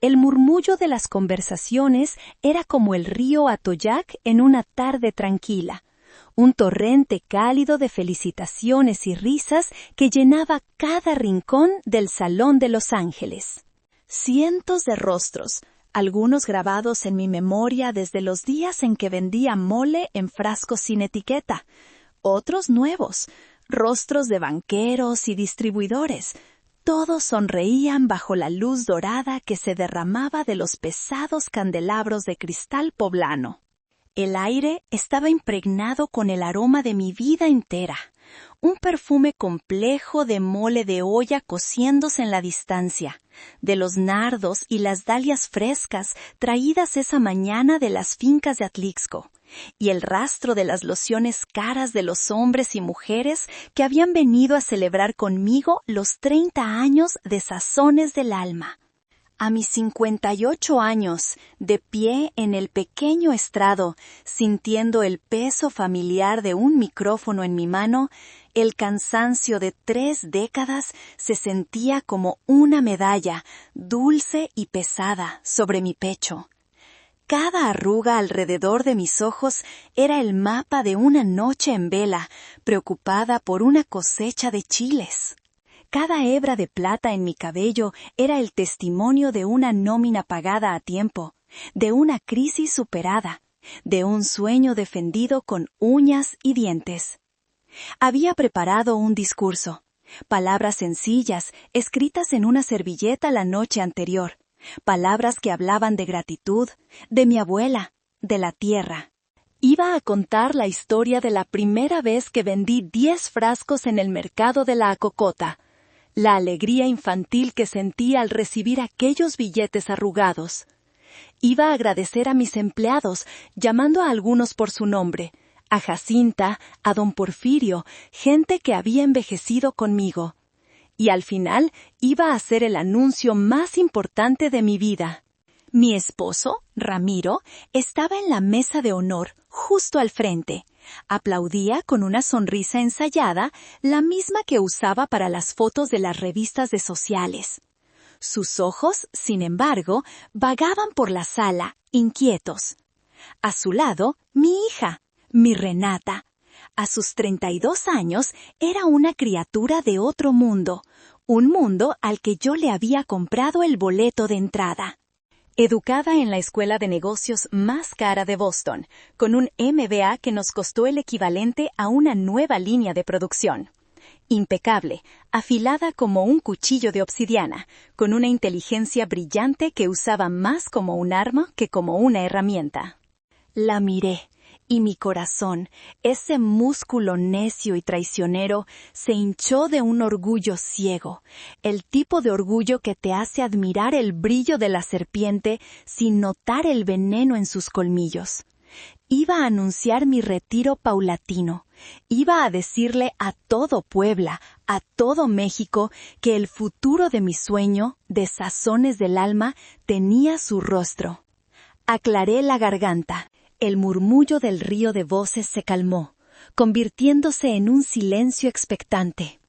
El murmullo de las conversaciones era como el río Atoyac en una tarde tranquila, un torrente cálido de felicitaciones y risas que llenaba cada rincón del Salón de los Ángeles. Cientos de rostros, algunos grabados en mi memoria desde los días en que vendía mole en frascos sin etiqueta, otros nuevos, rostros de banqueros y distribuidores. Todos sonreían bajo la luz dorada que se derramaba de los pesados candelabros de cristal poblano. El aire estaba impregnado con el aroma de mi vida entera, un perfume complejo de mole de olla cociéndose en la distancia, de los nardos y las dalias frescas traídas esa mañana de las fincas de Atlixco, y el rastro de las lociones caras de los hombres y mujeres que habían venido a celebrar conmigo los 30 años de Sazones del Alma. A mis 58 años, de pie en el pequeño estrado, sintiendo el peso familiar de un micrófono en mi mano, el cansancio de 3 décadas se sentía como una medalla, dulce y pesada, sobre mi pecho. Cada arruga alrededor de mis ojos era el mapa de una noche en vela, preocupada por una cosecha de chiles. Cada hebra de plata en mi cabello era el testimonio de una nómina pagada a tiempo, de una crisis superada, de un sueño defendido con uñas y dientes. Había preparado un discurso, palabras sencillas, escritas en una servilleta la noche anterior, palabras que hablaban de gratitud, de mi abuela, de la tierra. Iba a contar la historia de la primera vez que vendí 10 frascos en el mercado de la Acocota, la alegría infantil que sentí al recibir aquellos billetes arrugados. Iba a agradecer a mis empleados, llamando a algunos por su nombre, a Jacinta, a don Porfirio, gente que había envejecido conmigo. Y al final iba a hacer el anuncio más importante de mi vida. Mi esposo, Ramiro, estaba en la mesa de honor, justo al frente. Aplaudía con una sonrisa ensayada, la misma que usaba para las fotos de las revistas de sociales. Sus ojos, sin embargo, vagaban por la sala, inquietos. A su lado, mi hija, mi Renata. A sus 32 años, era una criatura de otro mundo, un mundo al que yo le había comprado el boleto de entrada. Educada en la escuela de negocios más cara de Boston, con un MBA que nos costó el equivalente a una nueva línea de producción. Impecable, afilada como un cuchillo de obsidiana, con una inteligencia brillante que usaba más como un arma que como una herramienta. La miré, y mi corazón, ese músculo necio y traicionero, se hinchó de un orgullo ciego, el tipo de orgullo que te hace admirar el brillo de la serpiente sin notar el veneno en sus colmillos. Iba a anunciar mi retiro paulatino. Iba a decirle a todo Puebla, a todo México, que el futuro de mi sueño, de Sazones del Alma, tenía su rostro. Aclaré la garganta. El murmullo del río de voces se calmó, convirtiéndose en un silencio expectante.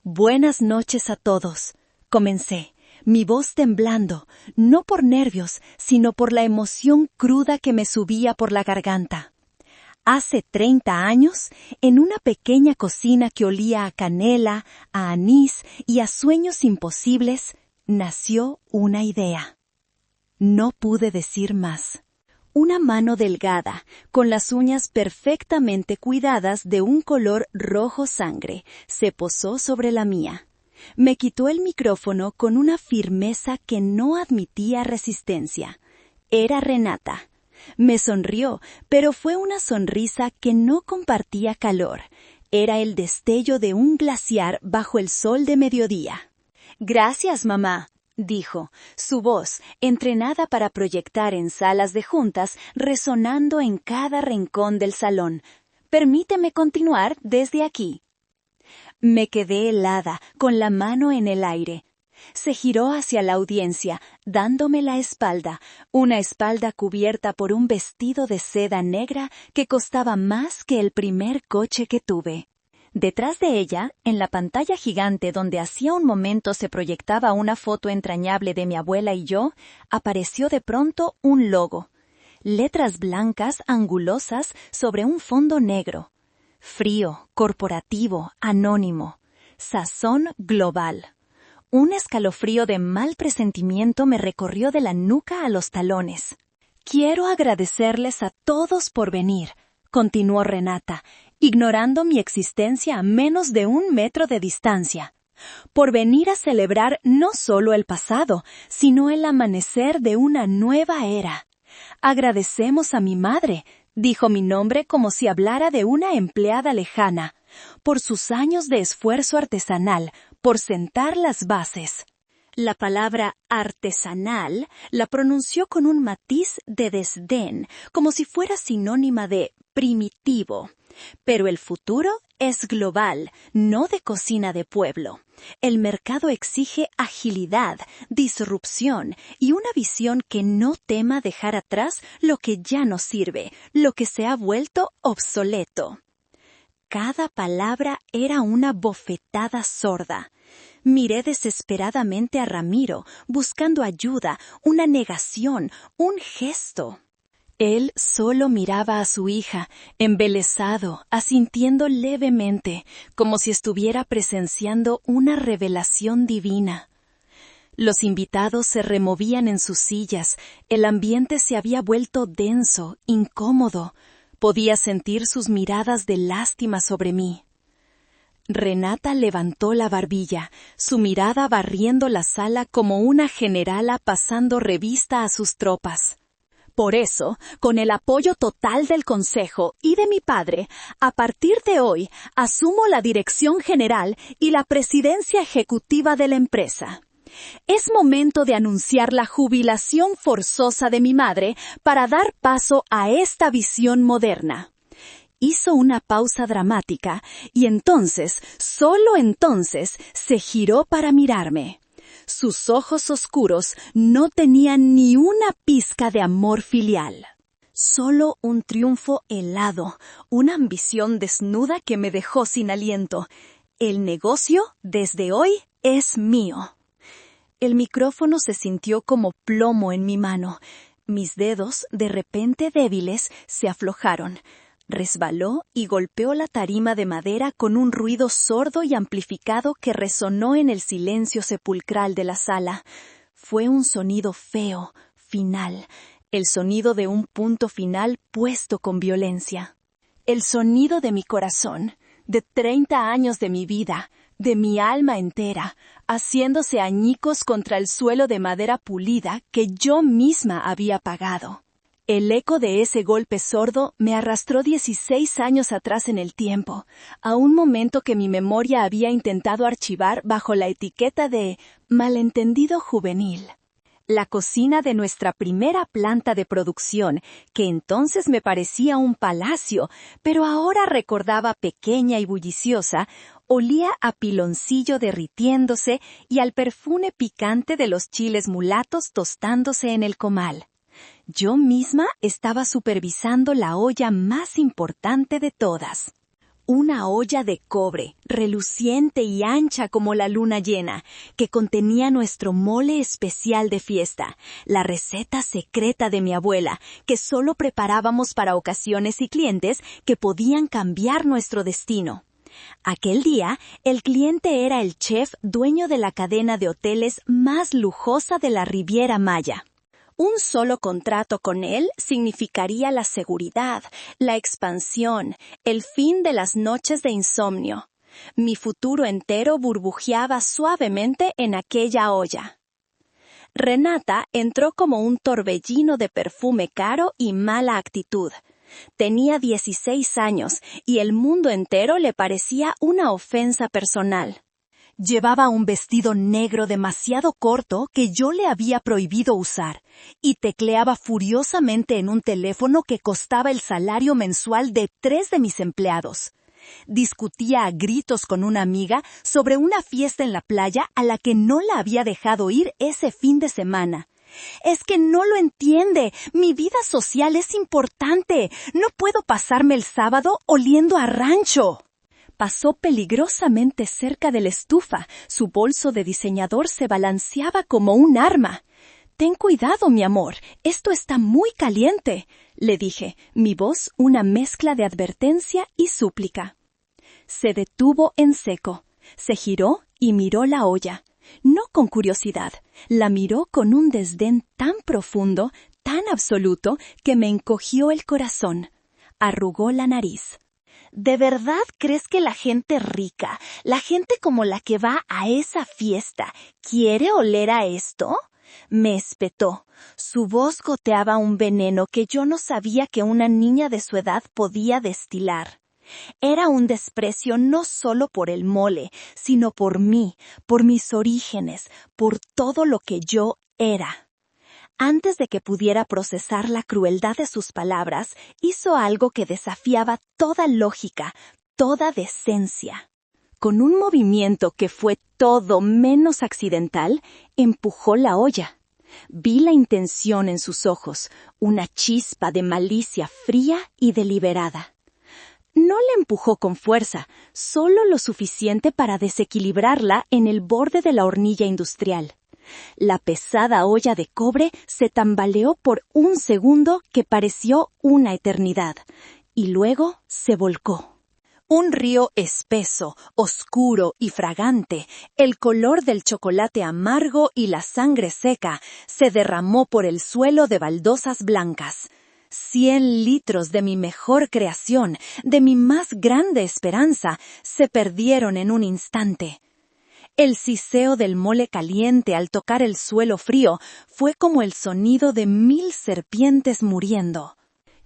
Buenas noches a todos, comencé, mi voz temblando, no por nervios, sino por la emoción cruda que me subía por la garganta. Hace 30 años, en una pequeña cocina que olía a canela, a anís y a sueños imposibles, nació una idea. No pude decir más. Una mano delgada, con las uñas perfectamente cuidadas de un color rojo sangre, se posó sobre la mía. Me quitó el micrófono con una firmeza que no admitía resistencia. Era Renata. Me sonrió, pero fue una sonrisa que no compartía calor. Era el destello de un glaciar bajo el sol de mediodía. «Gracias, mamá», dijo, su voz, entrenada para proyectar en salas de juntas, resonando en cada rincón del salón. «Permíteme continuar desde aquí». Me quedé helada, con la mano en el aire. Se giró hacia la audiencia, dándome la espalda, una espalda cubierta por un vestido de seda negra que costaba más que el primer coche que tuve. Detrás de ella, en la pantalla gigante donde hacía un momento se proyectaba una foto entrañable de mi abuela y yo, apareció de pronto un logo. Letras blancas angulosas sobre un fondo negro. Frío, corporativo, anónimo. Sazón global. Un escalofrío de mal presentimiento me recorrió de la nuca a los talones. «Quiero agradecerles a todos por venir», continuó Renata, ignorando mi existencia a menos de 1 metro de distancia. «Por venir a celebrar no solo el pasado, sino el amanecer de una nueva era. Agradecemos a mi madre», dijo mi nombre como si hablara de una empleada lejana, «por sus años de esfuerzo artesanal, por sentar las bases». La palabra artesanal la pronunció con un matiz de desdén, como si fuera sinónima de primitivo. Pero el futuro es global, no de cocina de pueblo. El mercado exige agilidad, disrupción y una visión que no tema dejar atrás lo que ya no sirve, lo que se ha vuelto obsoleto. Cada palabra era una bofetada sorda. Miré desesperadamente a Ramiro, buscando ayuda, una negación, un gesto. Él solo miraba a su hija, embelesado, asintiendo levemente, como si estuviera presenciando una revelación divina. Los invitados se removían en sus sillas, el ambiente se había vuelto denso, incómodo. Podía sentir sus miradas de lástima sobre mí. Renata levantó la barbilla, su mirada barriendo la sala como una generala pasando revista a sus tropas. Por eso, con el apoyo total del Consejo y de mi padre, a partir de hoy asumo la dirección general y la presidencia ejecutiva de la empresa. Es momento de anunciar la jubilación forzosa de mi madre para dar paso a esta visión moderna. Hizo una pausa dramática y entonces, solo entonces, se giró para mirarme. Sus ojos oscuros no tenían ni una pizca de amor filial. Solo un triunfo helado, una ambición desnuda que me dejó sin aliento. El negocio, desde hoy, es mío. El micrófono se sintió como plomo en mi mano. Mis dedos, de repente débiles, se aflojaron. Resbaló y golpeó la tarima de madera con un ruido sordo y amplificado que resonó en el silencio sepulcral de la sala. Fue un sonido feo, final, el sonido de un punto final puesto con violencia. El sonido de mi corazón, de 30 años de mi vida, de mi alma entera, haciéndose añicos contra el suelo de madera pulida que yo misma había pagado. El eco de ese golpe sordo me arrastró 16 años atrás en el tiempo, a un momento que mi memoria había intentado archivar bajo la etiqueta de malentendido juvenil. La cocina de nuestra primera planta de producción, que entonces me parecía un palacio, pero ahora recordaba pequeña y bulliciosa, olía a piloncillo derritiéndose y al perfume picante de los chiles mulatos tostándose en el comal. Yo misma estaba supervisando la olla más importante de todas. Una olla de cobre, reluciente y ancha como la luna llena, que contenía nuestro mole especial de fiesta, la receta secreta de mi abuela, que solo preparábamos para ocasiones y clientes que podían cambiar nuestro destino. Aquel día, el cliente era el chef dueño de la cadena de hoteles más lujosa de la Riviera Maya. Un solo contrato con él significaría la seguridad, la expansión, el fin de las noches de insomnio. Mi futuro entero burbujeaba suavemente en aquella olla. Renata entró como un torbellino de perfume caro y mala actitud. Tenía 16 años y el mundo entero le parecía una ofensa personal. Llevaba un vestido negro demasiado corto que yo le había prohibido usar y tecleaba furiosamente en un teléfono que costaba el salario mensual de 3 de mis empleados. Discutía a gritos con una amiga sobre una fiesta en la playa a la que no la había dejado ir ese fin de semana. «Es que no lo entiende. Mi vida social es importante. No puedo pasarme el sábado oliendo a rancho». Pasó peligrosamente cerca de la estufa. Su bolso de diseñador se balanceaba como un arma. «Ten cuidado, mi amor, esto está muy caliente», le dije, mi voz una mezcla de advertencia y súplica. Se detuvo en seco, se giró y miró la olla. No con curiosidad, la miró con un desdén tan profundo, tan absoluto, que me encogió el corazón. Arrugó la nariz. ¿De verdad crees que la gente rica, la gente como la que va a esa fiesta, quiere oler a esto? Me espetó. Su voz goteaba un veneno que yo no sabía que una niña de su edad podía destilar. Era un desprecio no solo por el mole, sino por mí, por mis orígenes, por todo lo que yo era. Antes de que pudiera procesar la crueldad de sus palabras, hizo algo que desafiaba toda lógica, toda decencia. Con un movimiento que fue todo menos accidental, empujó la olla. Vi la intención en sus ojos, una chispa de malicia fría y deliberada. No la empujó con fuerza, solo lo suficiente para desequilibrarla en el borde de la hornilla industrial. La pesada olla de cobre se tambaleó por un segundo que pareció una eternidad, y luego se volcó. Un río espeso, oscuro y fragante, el color del chocolate amargo y la sangre seca, se derramó por el suelo de baldosas blancas. 100 litros de mi mejor creación, de mi más grande esperanza, se perdieron en un instante. El siseo del mole caliente al tocar el suelo frío fue como el sonido de 1000 serpientes muriendo.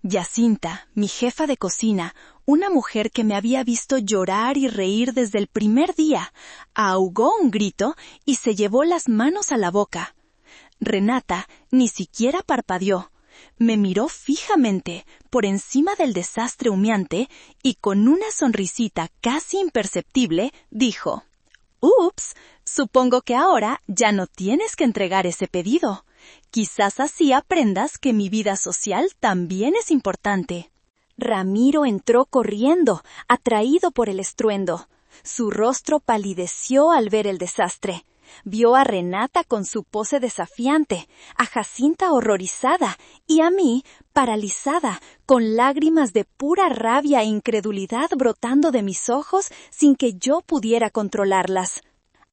Jacinta, mi jefa de cocina, una mujer que me había visto llorar y reír desde el primer día, ahogó un grito y se llevó las manos a la boca. Renata ni siquiera parpadeó. Me miró fijamente, por encima del desastre humeante, y con una sonrisita casi imperceptible, dijo: «Ups, supongo que ahora ya no tienes que entregar ese pedido. Quizás así aprendas que mi vida social también es importante». Ramiro entró corriendo, atraído por el estruendo. Su rostro palideció al ver el desastre. Vio a Renata con su pose desafiante, a Jacinta horrorizada y a mí paralizada, con lágrimas de pura rabia e incredulidad brotando de mis ojos sin que yo pudiera controlarlas.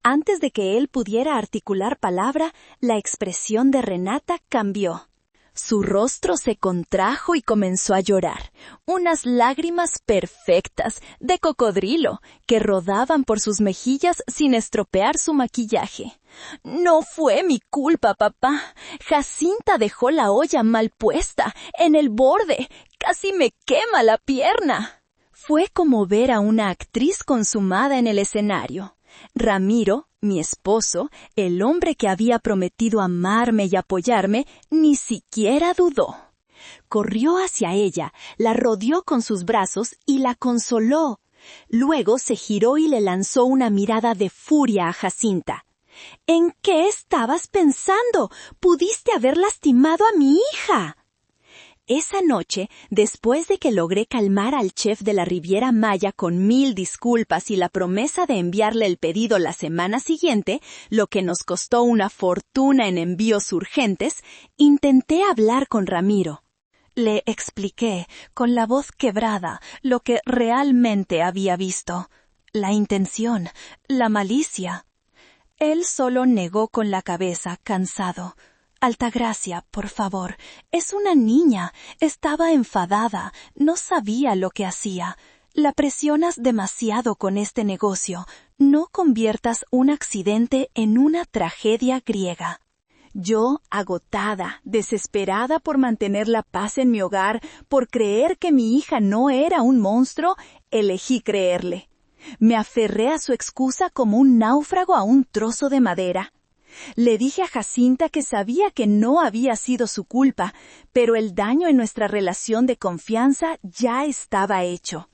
Antes de que él pudiera articular palabra, la expresión de Renata cambió. Su rostro se contrajo y comenzó a llorar, unas lágrimas perfectas, de cocodrilo, que rodaban por sus mejillas sin estropear su maquillaje. «No fue mi culpa, papá. Jacinta dejó la olla mal puesta, en el borde. Casi me quema la pierna». Fue como ver a una actriz consumada en el escenario. Ramiro, mi esposo, el hombre que había prometido amarme y apoyarme, ni siquiera dudó. Corrió hacia ella, la rodeó con sus brazos y la consoló. Luego se giró y le lanzó una mirada de furia a Jacinta. «¿En qué estabas pensando? Pudiste haber lastimado a mi hija». Esa noche, después de que logré calmar al chef de la Riviera Maya con 1000 disculpas y la promesa de enviarle el pedido la semana siguiente, lo que nos costó una fortuna en envíos urgentes, intenté hablar con Ramiro. Le expliqué, con la voz quebrada, lo que realmente había visto. La intención, la malicia. Él solo negó con la cabeza, cansado. «Altagracia, por favor, es una niña. Estaba enfadada. No sabía lo que hacía. La presionas demasiado con este negocio. No conviertas un accidente en una tragedia griega». Yo, agotada, desesperada por mantener la paz en mi hogar, por creer que mi hija no era un monstruo, elegí creerle. Me aferré a su excusa como un náufrago a un trozo de madera. Le dije a Jacinta que sabía que no había sido su culpa, pero el daño en nuestra relación de confianza ya estaba hecho.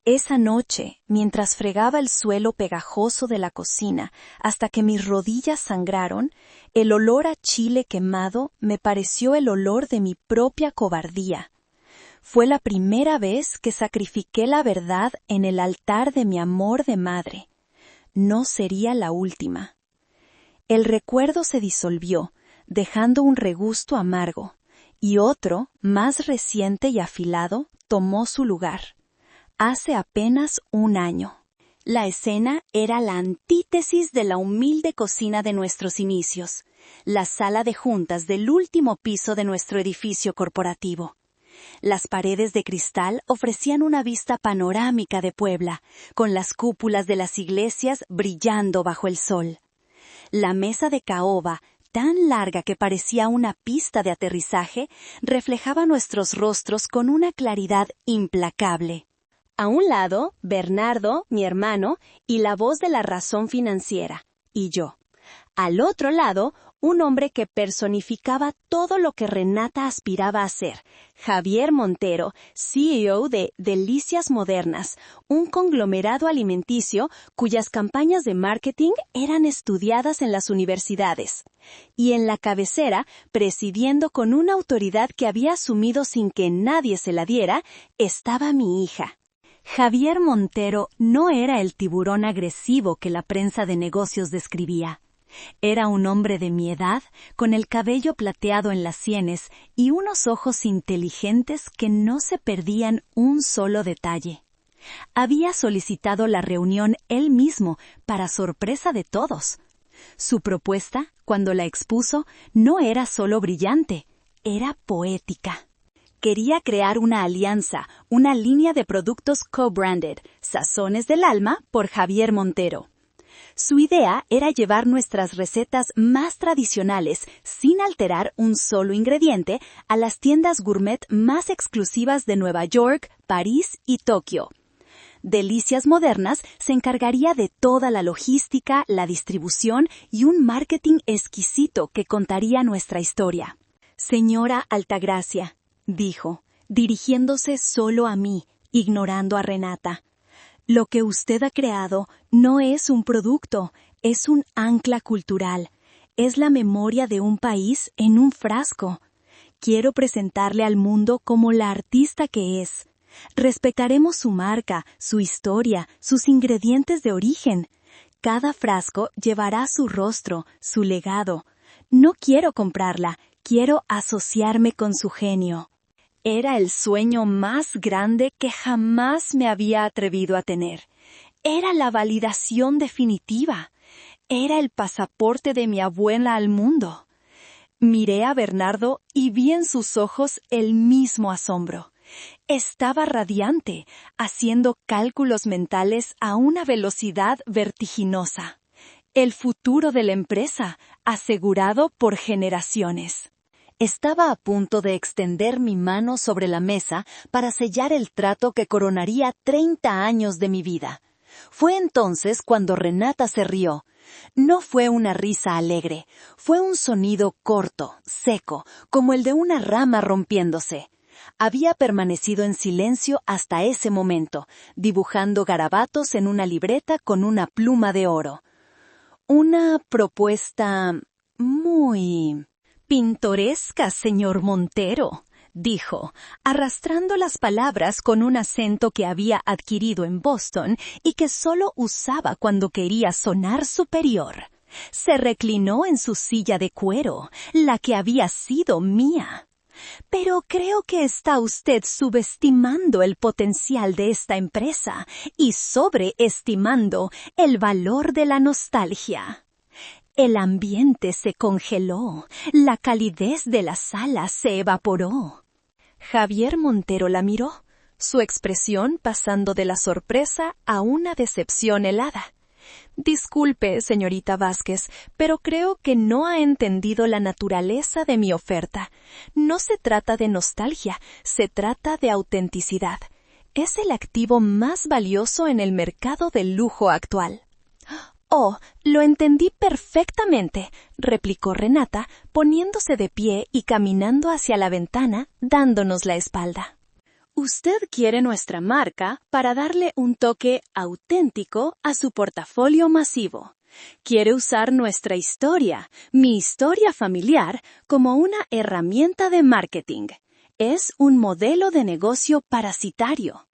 Esa noche, mientras fregaba el suelo pegajoso de la cocina hasta que mis rodillas sangraron, el olor a chile quemado me pareció el olor de mi propia cobardía. Fue la primera vez que sacrifiqué la verdad en el altar de mi amor de madre. No sería la última. El recuerdo se disolvió, dejando un regusto amargo, y otro, más reciente y afilado, tomó su lugar. Hace apenas un año. La escena era la antítesis de la humilde cocina de nuestros inicios, la sala de juntas del último piso de nuestro edificio corporativo. Las paredes de cristal ofrecían una vista panorámica de Puebla, con las cúpulas de las iglesias brillando bajo el sol. La mesa de caoba, tan larga que parecía una pista de aterrizaje, reflejaba nuestros rostros con una claridad implacable. A un lado, Bernardo, mi hermano, y la voz de la razón financiera, y yo. Al otro lado, un hombre que personificaba todo lo que Renata aspiraba a ser, Javier Montero, CEO de Delicias Modernas, un conglomerado alimenticio cuyas campañas de marketing eran estudiadas en las universidades. Y en la cabecera, presidiendo con una autoridad que había asumido sin que nadie se la diera, estaba mi hija. Javier Montero no era el tiburón agresivo que la prensa de negocios describía. Era un hombre de mi edad, con el cabello plateado en las sienes y unos ojos inteligentes que no se perdían un solo detalle. Había solicitado la reunión él mismo, para sorpresa de todos. Su propuesta, cuando la expuso, no era solo brillante, era poética. Quería crear una alianza, una línea de productos co-branded, Sazones del Alma, por Javier Montero. Su idea era llevar nuestras recetas más tradicionales, sin alterar un solo ingrediente, a las tiendas gourmet más exclusivas de Nueva York, París y Tokio. Delicias Modernas se encargaría de toda la logística, la distribución y un marketing exquisito que contaría nuestra historia. Señora Altagracia, dijo, dirigiéndose solo a mí, ignorando a Renata. Lo que usted ha creado no es un producto, es un ancla cultural. Es la memoria de un país en un frasco. Quiero presentarle al mundo como la artista que es. Respetaremos su marca, su historia, sus ingredientes de origen. Cada frasco llevará su rostro, su legado. No quiero comprarla, quiero asociarme con su genio. Era el sueño más grande que jamás me había atrevido a tener. Era la validación definitiva. Era el pasaporte de mi abuela al mundo. Miré a Bernardo y vi en sus ojos el mismo asombro. Estaba radiante, haciendo cálculos mentales a una velocidad vertiginosa. El futuro de la empresa, asegurado por generaciones. Estaba a punto de extender mi mano sobre la mesa para sellar el trato que coronaría 30 años de mi vida. Fue entonces cuando Renata se rió. No fue una risa alegre, fue un sonido corto, seco, como el de una rama rompiéndose. Había permanecido en silencio hasta ese momento, dibujando garabatos en una libreta con una pluma de oro. Una propuesta muy pintoresca, señor Montero, dijo, arrastrando las palabras con un acento que había adquirido en Boston y que solo usaba cuando quería sonar superior. Se reclinó en su silla de cuero, la que había sido mía. Pero creo que está usted subestimando el potencial de esta empresa y sobreestimando el valor de la nostalgia. El ambiente se congeló, la calidez de la sala se evaporó. Javier Montero la miró, su expresión pasando de la sorpresa a una decepción helada. Disculpe, señorita Vázquez, pero creo que no ha entendido la naturaleza de mi oferta. No se trata de nostalgia, se trata de autenticidad. Es el activo más valioso en el mercado del lujo actual. «Oh, lo entendí perfectamente», replicó Renata, poniéndose de pie y caminando hacia la ventana, dándonos la espalda. «Usted quiere nuestra marca para darle un toque auténtico a su portafolio masivo. Quiere usar nuestra historia, mi historia familiar, como una herramienta de marketing. Es un modelo de negocio parasitario.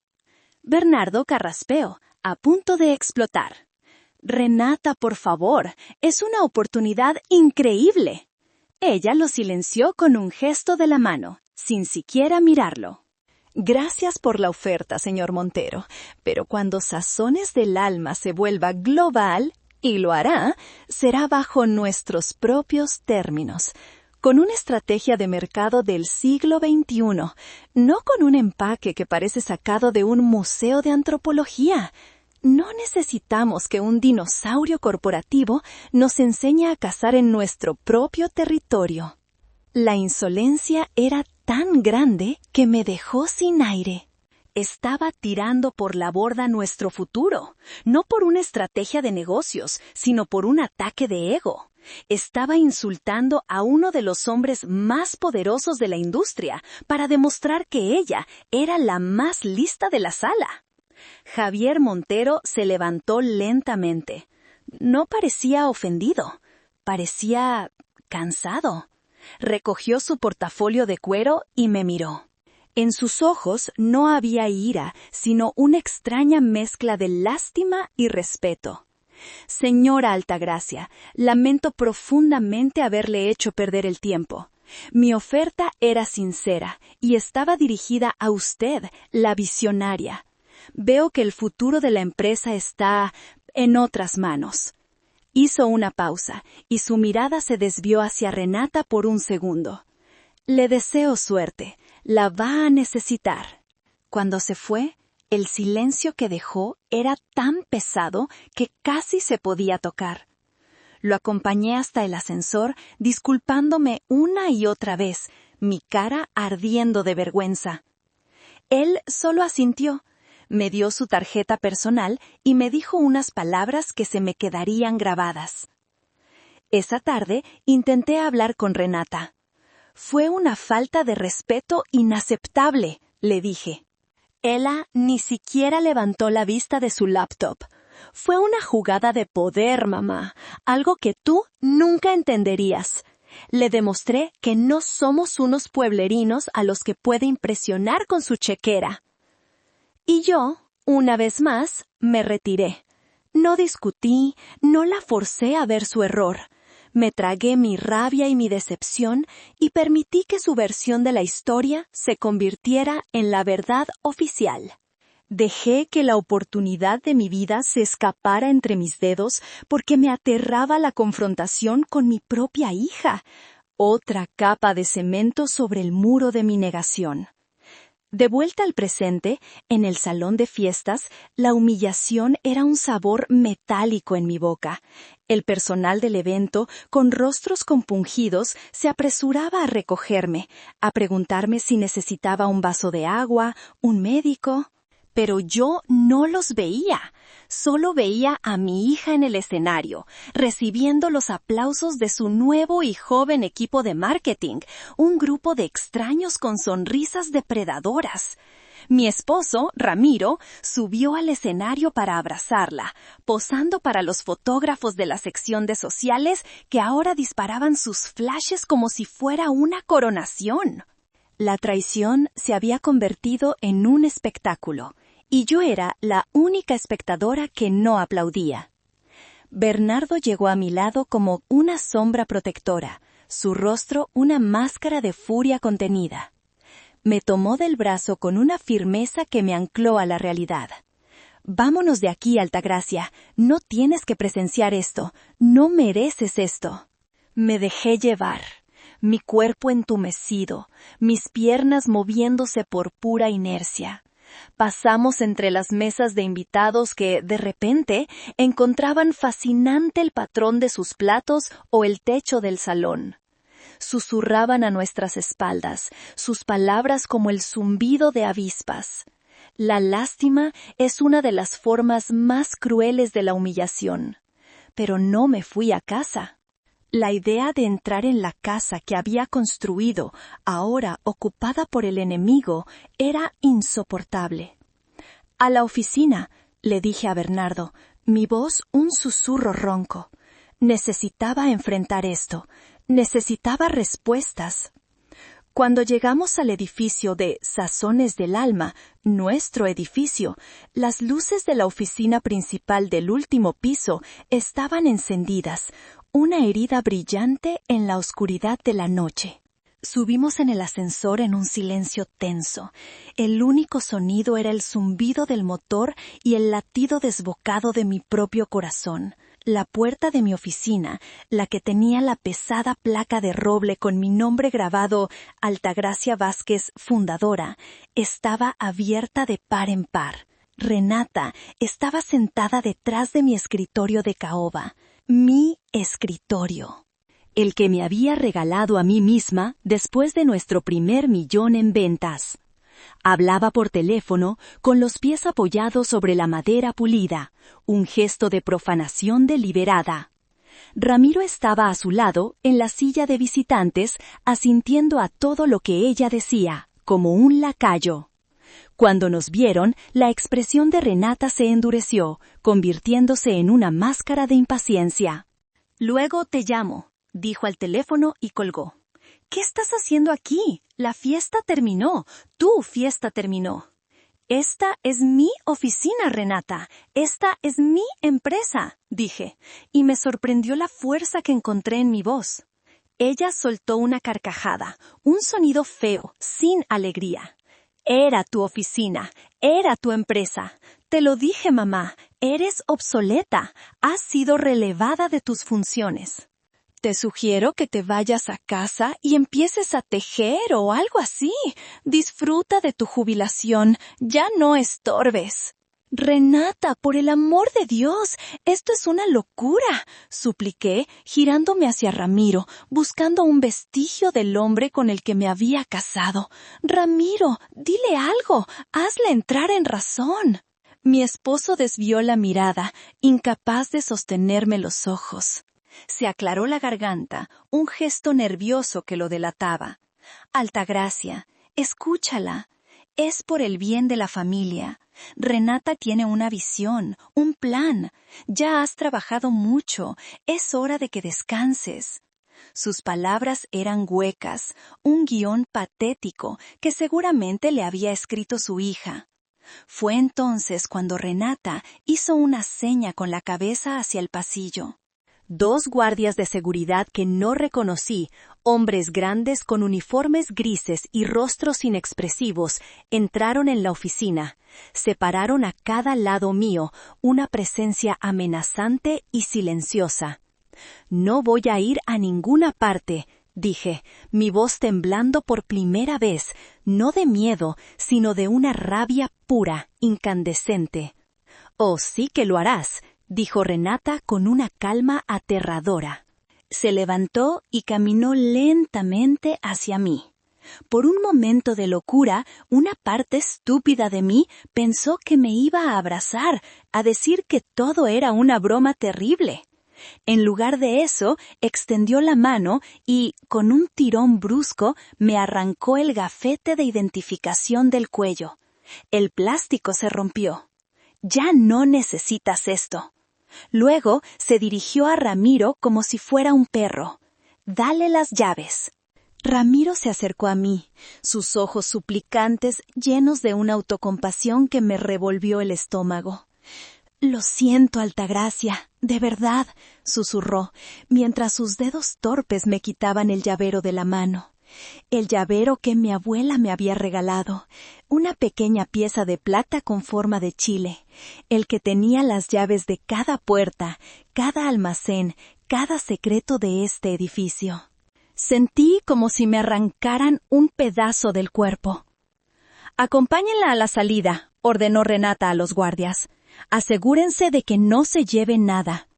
Bernardo carraspeó, a punto de explotar. Renata, por favor, es una oportunidad increíble. Ella lo silenció con un gesto de la mano, sin siquiera mirarlo. Gracias por la oferta, señor Montero, pero cuando Sazones del Alma se vuelva global, y lo hará, será bajo nuestros propios términos, con una estrategia de mercado del siglo XXI, no con un empaque que parece sacado de un museo de antropología. No necesitamos que un dinosaurio corporativo nos enseñe a cazar en nuestro propio territorio. La insolencia era tan grande que me dejó sin aire. Estaba tirando por la borda nuestro futuro, no por una estrategia de negocios, sino por un ataque de ego. Estaba insultando a uno de los hombres más poderosos de la industria para demostrar que ella era la más lista de la sala. Javier Montero se levantó lentamente. No parecía ofendido, parecía cansado. Recogió su portafolio de cuero y me miró. En sus ojos no había ira, sino una extraña mezcla de lástima y respeto. Señora Altagracia, lamento profundamente haberle hecho perder el tiempo. Mi oferta era sincera y estaba dirigida a usted, la visionaria. Veo que el futuro de la empresa está en otras manos. Hizo una pausa y su mirada se desvió hacia Renata por un segundo. Le deseo suerte, la va a necesitar. Cuando se fue, el silencio que dejó era tan pesado que casi se podía tocar. Lo acompañé hasta el ascensor, disculpándome una y otra vez, mi cara ardiendo de vergüenza. Él solo asintió. Me dio su tarjeta personal y me dijo unas palabras que se me quedarían grabadas. Esa tarde intenté hablar con Renata. Fue una falta de respeto inaceptable, le dije. Ella ni siquiera levantó la vista de su laptop. Fue una jugada de poder, mamá, algo que tú nunca entenderías. Le demostré que no somos unos pueblerinos a los que puede impresionar con su chequera. Y yo, una vez más, me retiré. No discutí, no la forcé a ver su error. Me tragué mi rabia y mi decepción y permití que su versión de la historia se convirtiera en la verdad oficial. Dejé que la oportunidad de mi vida se escapara entre mis dedos porque me aterraba la confrontación con mi propia hija, otra capa de cemento sobre el muro de mi negación. De vuelta al presente, en el salón de fiestas, la humillación era un sabor metálico en mi boca. El personal del evento, con rostros compungidos, se apresuraba a recogerme, a preguntarme si necesitaba un vaso de agua, un médico. Pero yo no los veía. Solo veía a mi hija en el escenario, recibiendo los aplausos de su nuevo y joven equipo de marketing, un grupo de extraños con sonrisas depredadoras. Mi esposo, Ramiro, subió al escenario para abrazarla, posando para los fotógrafos de la sección de sociales que ahora disparaban sus flashes como si fuera una coronación. La traición se había convertido en un espectáculo, y yo era la única espectadora que no aplaudía. Bernardo llegó a mi lado como una sombra protectora, su rostro una máscara de furia contenida. Me tomó del brazo con una firmeza que me ancló a la realidad. «Vámonos de aquí, Altagracia. No tienes que presenciar esto. No mereces esto». Me dejé llevar. Mi cuerpo entumecido, mis piernas moviéndose por pura inercia. Pasamos entre las mesas de invitados que, de repente, encontraban fascinante el patrón de sus platos o el techo del salón. Susurraban a nuestras espaldas, sus palabras como el zumbido de avispas. La lástima es una de las formas más crueles de la humillación. Pero no me fui a casa. La idea de entrar en la casa que había construido, ahora ocupada por el enemigo, era insoportable. «A la oficina», le dije a Bernardo, mi voz un susurro ronco. Necesitaba enfrentar esto. Necesitaba respuestas. Cuando llegamos al edificio de Sazones del Alma, nuestro edificio, las luces de la oficina principal del último piso estaban encendidas, una herida brillante en la oscuridad de la noche. Subimos en el ascensor en un silencio tenso. El único sonido era el zumbido del motor y el latido desbocado de mi propio corazón. La puerta de mi oficina, la que tenía la pesada placa de roble con mi nombre grabado, Altagracia Vázquez, fundadora, estaba abierta de par en par. Renata estaba sentada detrás de mi escritorio de caoba. Mi escritorio. El que me había regalado a mí misma después de nuestro primer millón en ventas. Hablaba por teléfono con los pies apoyados sobre la madera pulida, un gesto de profanación deliberada. Ramiro estaba a su lado, en la silla de visitantes, asintiendo a todo lo que ella decía, como un lacayo. Cuando nos vieron, la expresión de Renata se endureció, convirtiéndose en una máscara de impaciencia. «Luego te llamo», dijo al teléfono y colgó. «¿Qué estás haciendo aquí? La fiesta terminó. Tu fiesta terminó». «Esta es mi oficina, Renata. Esta es mi empresa», dije, y me sorprendió la fuerza que encontré en mi voz. Ella soltó una carcajada, un sonido feo, sin alegría. «Era tu oficina, era tu empresa. Te lo dije, mamá, eres obsoleta. Has sido relevada de tus funciones. Te sugiero que te vayas a casa y empieces a tejer o algo así. Disfruta de tu jubilación, ya no estorbes». «Renata, por el amor de Dios, esto es una locura», supliqué, girándome hacia Ramiro, buscando un vestigio del hombre con el que me había casado. «Ramiro, dile algo, hazle entrar en razón». Mi esposo desvió la mirada, incapaz de sostenerme los ojos. Se aclaró la garganta, un gesto nervioso que lo delataba. «Altagracia, escúchala. Es por el bien de la familia. Renata tiene una visión, un plan. Ya has trabajado mucho. Es hora de que descanses». Sus palabras eran huecas, un guión patético que seguramente le había escrito su hija. Fue entonces cuando Renata hizo una seña con la cabeza hacia el pasillo. 2 guardias de seguridad que no reconocí, hombres grandes con uniformes grises y rostros inexpresivos, entraron en la oficina. Separaron a cada lado mío, una presencia amenazante y silenciosa. «No voy a ir a ninguna parte», dije, mi voz temblando por primera vez, no de miedo, sino de una rabia pura, incandescente. «Oh, sí que lo harás», dijo Renata con una calma aterradora. Se levantó y caminó lentamente hacia mí. Por un momento de locura, una parte estúpida de mí pensó que me iba a abrazar, a decir que todo era una broma terrible. En lugar de eso, extendió la mano y, con un tirón brusco, me arrancó el gafete de identificación del cuello. El plástico se rompió. «Ya no necesitas esto». Luego se dirigió a Ramiro como si fuera un perro. «Dale las llaves». Ramiro se acercó a mí, sus ojos suplicantes llenos de una autocompasión que me revolvió el estómago. «Lo siento, Altagracia, de verdad», susurró, mientras sus dedos torpes me quitaban el llavero de la mano. El llavero que mi abuela me había regalado, una pequeña pieza de plata con forma de chile, el que tenía las llaves de cada puerta, cada almacén, cada secreto de este edificio. Sentí como si me arrancaran un pedazo del cuerpo. «Acompáñenla a la salida», ordenó Renata a los guardias. «Asegúrense de que no se lleve nada».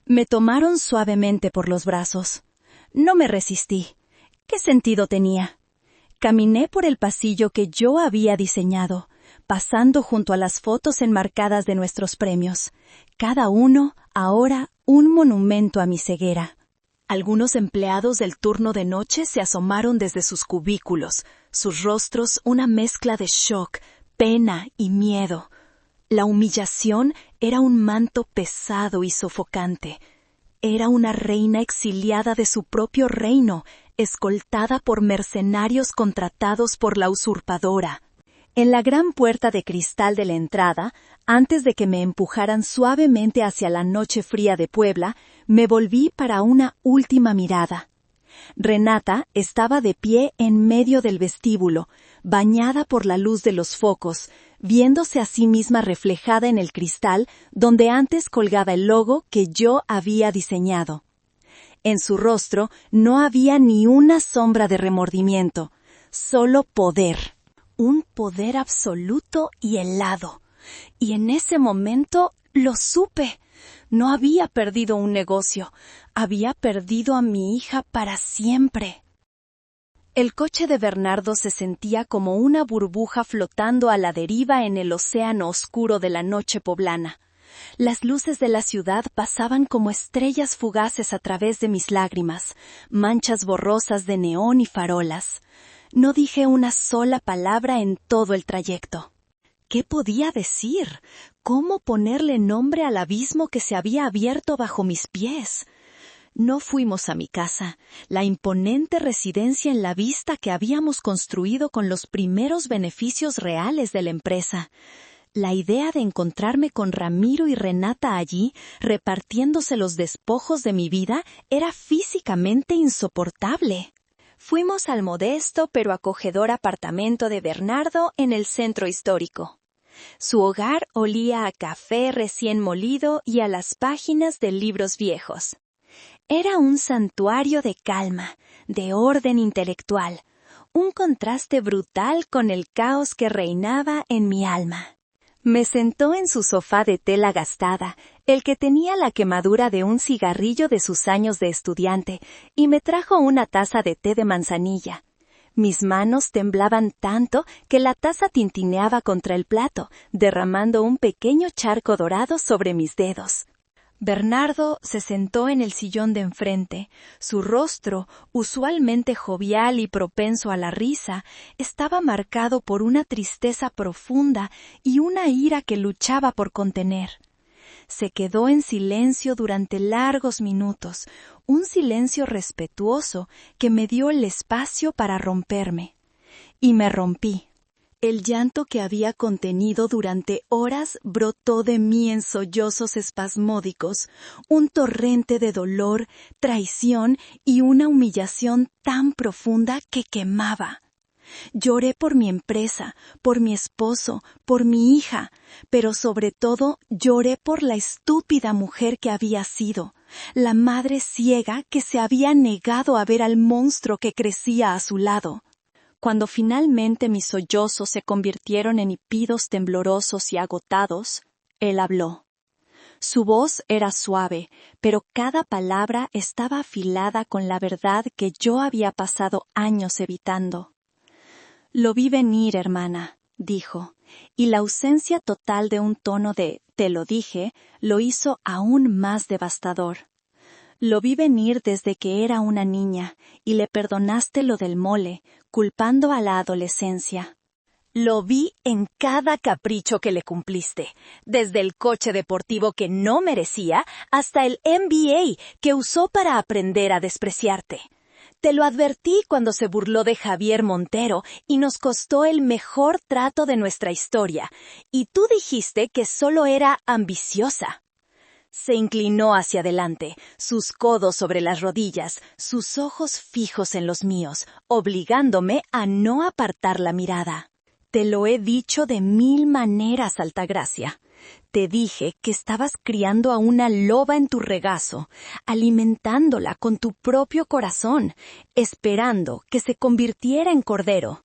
Me tomaron suavemente por los brazos. No me resistí. ¿Qué sentido tenía? Caminé por el pasillo que yo había diseñado, pasando junto a las fotos enmarcadas de nuestros premios, cada uno, ahora, un monumento a mi ceguera. Algunos empleados del turno de noche se asomaron desde sus cubículos, sus rostros una mezcla de shock, pena y miedo. La humillación era un manto pesado y sofocante. Era una reina exiliada de su propio reino, escoltada por mercenarios contratados por la usurpadora. En la gran puerta de cristal de la entrada, antes de que me empujaran suavemente hacia la noche fría de Puebla, me volví para una última mirada. Renata estaba de pie en medio del vestíbulo, bañada por la luz de los focos, viéndose a sí misma reflejada en el cristal donde antes colgaba el logo que yo había diseñado. En su rostro no había ni una sombra de remordimiento, solo poder. Un poder absoluto y helado. Y en ese momento lo supe. No había perdido un negocio, había perdido a mi hija para siempre. El coche de Bernardo se sentía como una burbuja flotando a la deriva en el océano oscuro de la noche poblana. Las luces de la ciudad pasaban como estrellas fugaces a través de mis lágrimas, manchas borrosas de neón y farolas. No dije una sola palabra en todo el trayecto. ¿Qué podía decir? ¿Cómo ponerle nombre al abismo que se había abierto bajo mis pies? No fuimos a mi casa, la imponente residencia en la vista que habíamos construido con los primeros beneficios reales de la empresa. La idea de encontrarme con Ramiro y Renata allí, repartiéndose los despojos de mi vida, era físicamente insoportable. Fuimos al modesto pero acogedor apartamento de Bernardo en el centro histórico. Su hogar olía a café recién molido y a las páginas de libros viejos. Era un santuario de calma, de orden intelectual, un contraste brutal con el caos que reinaba en mi alma. Me sentó en su sofá de tela gastada, el que tenía la quemadura de un cigarrillo de sus años de estudiante, y me trajo una taza de té de manzanilla. Mis manos temblaban tanto que la taza tintineaba contra el plato, derramando un pequeño charco dorado sobre mis dedos. Bernardo se sentó en el sillón de enfrente. Su rostro, usualmente jovial y propenso a la risa, estaba marcado por una tristeza profunda y una ira que luchaba por contener. Se quedó en silencio durante largos minutos, un silencio respetuoso que me dio el espacio para romperme. Y me rompí. El llanto que había contenido durante horas brotó de mí en sollozos espasmódicos, un torrente de dolor, traición y una humillación tan profunda que quemaba. Lloré por mi empresa, por mi esposo, por mi hija, pero sobre todo lloré por la estúpida mujer que había sido, la madre ciega que se había negado a ver al monstruo que crecía a su lado. Cuando finalmente mis sollozos se convirtieron en hipidos temblorosos y agotados, él habló. Su voz era suave, pero cada palabra estaba afilada con la verdad que yo había pasado años evitando. Lo vi venir, hermana, dijo, y la ausencia total de un tono de «te lo dije» lo hizo aún más devastador. Lo vi venir desde que era una niña, y le perdonaste lo del mole, culpando a la adolescencia. Lo vi en cada capricho que le cumpliste, desde el coche deportivo que no merecía hasta el MBA que usó para aprender a despreciarte. Te lo advertí cuando se burló de Javier Montero y nos costó el mejor trato de nuestra historia, y tú dijiste que solo era ambiciosa. Se inclinó hacia adelante, sus codos sobre las rodillas, sus ojos fijos en los míos, obligándome a no apartar la mirada. Te lo he dicho de 1000 maneras, Altagracia. Te dije que estabas criando a una loba en tu regazo, alimentándola con tu propio corazón, esperando que se convirtiera en cordero.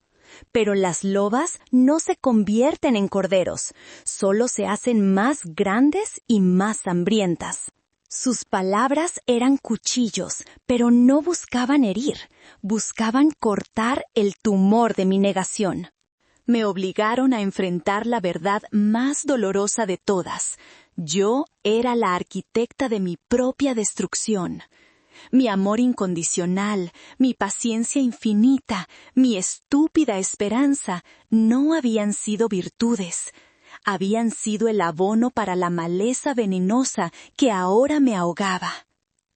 Pero las lobas no se convierten en corderos, solo se hacen más grandes y más hambrientas. Sus palabras eran cuchillos, pero no buscaban herir, buscaban cortar el tumor de mi negación. Me obligaron a enfrentar la verdad más dolorosa de todas. Yo era la arquitecta de mi propia destrucción. Mi amor incondicional, mi paciencia infinita, mi estúpida esperanza no habían sido virtudes. Habían sido el abono para la maleza venenosa que ahora me ahogaba.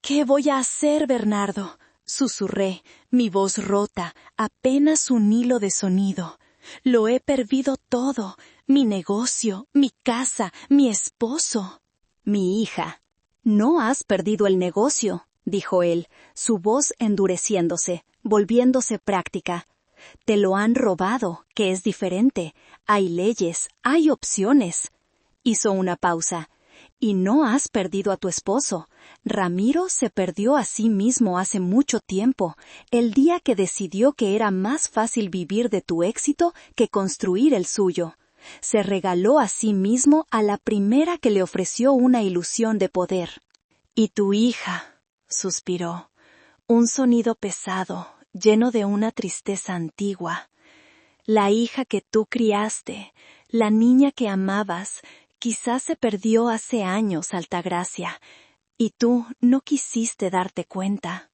¿Qué voy a hacer, Bernardo? susurré, mi voz rota, apenas un hilo de sonido. Lo he perdido todo, mi negocio, mi casa, mi esposo. Mi hija, no has perdido el negocio, dijo él, su voz endureciéndose, volviéndose práctica. Te lo han robado, que es diferente. Hay leyes, hay opciones. Hizo una pausa. Y no has perdido a tu esposo. Ramiro se perdió a sí mismo hace mucho tiempo, el día que decidió que era más fácil vivir de tu éxito que construir el suyo. Se regaló a sí mismo a la primera que le ofreció una ilusión de poder. Y tu hija, suspiró, un sonido pesado, lleno de una tristeza antigua. La hija que tú criaste, la niña que amabas, quizás se perdió hace años, Altagracia, y tú no quisiste darte cuenta.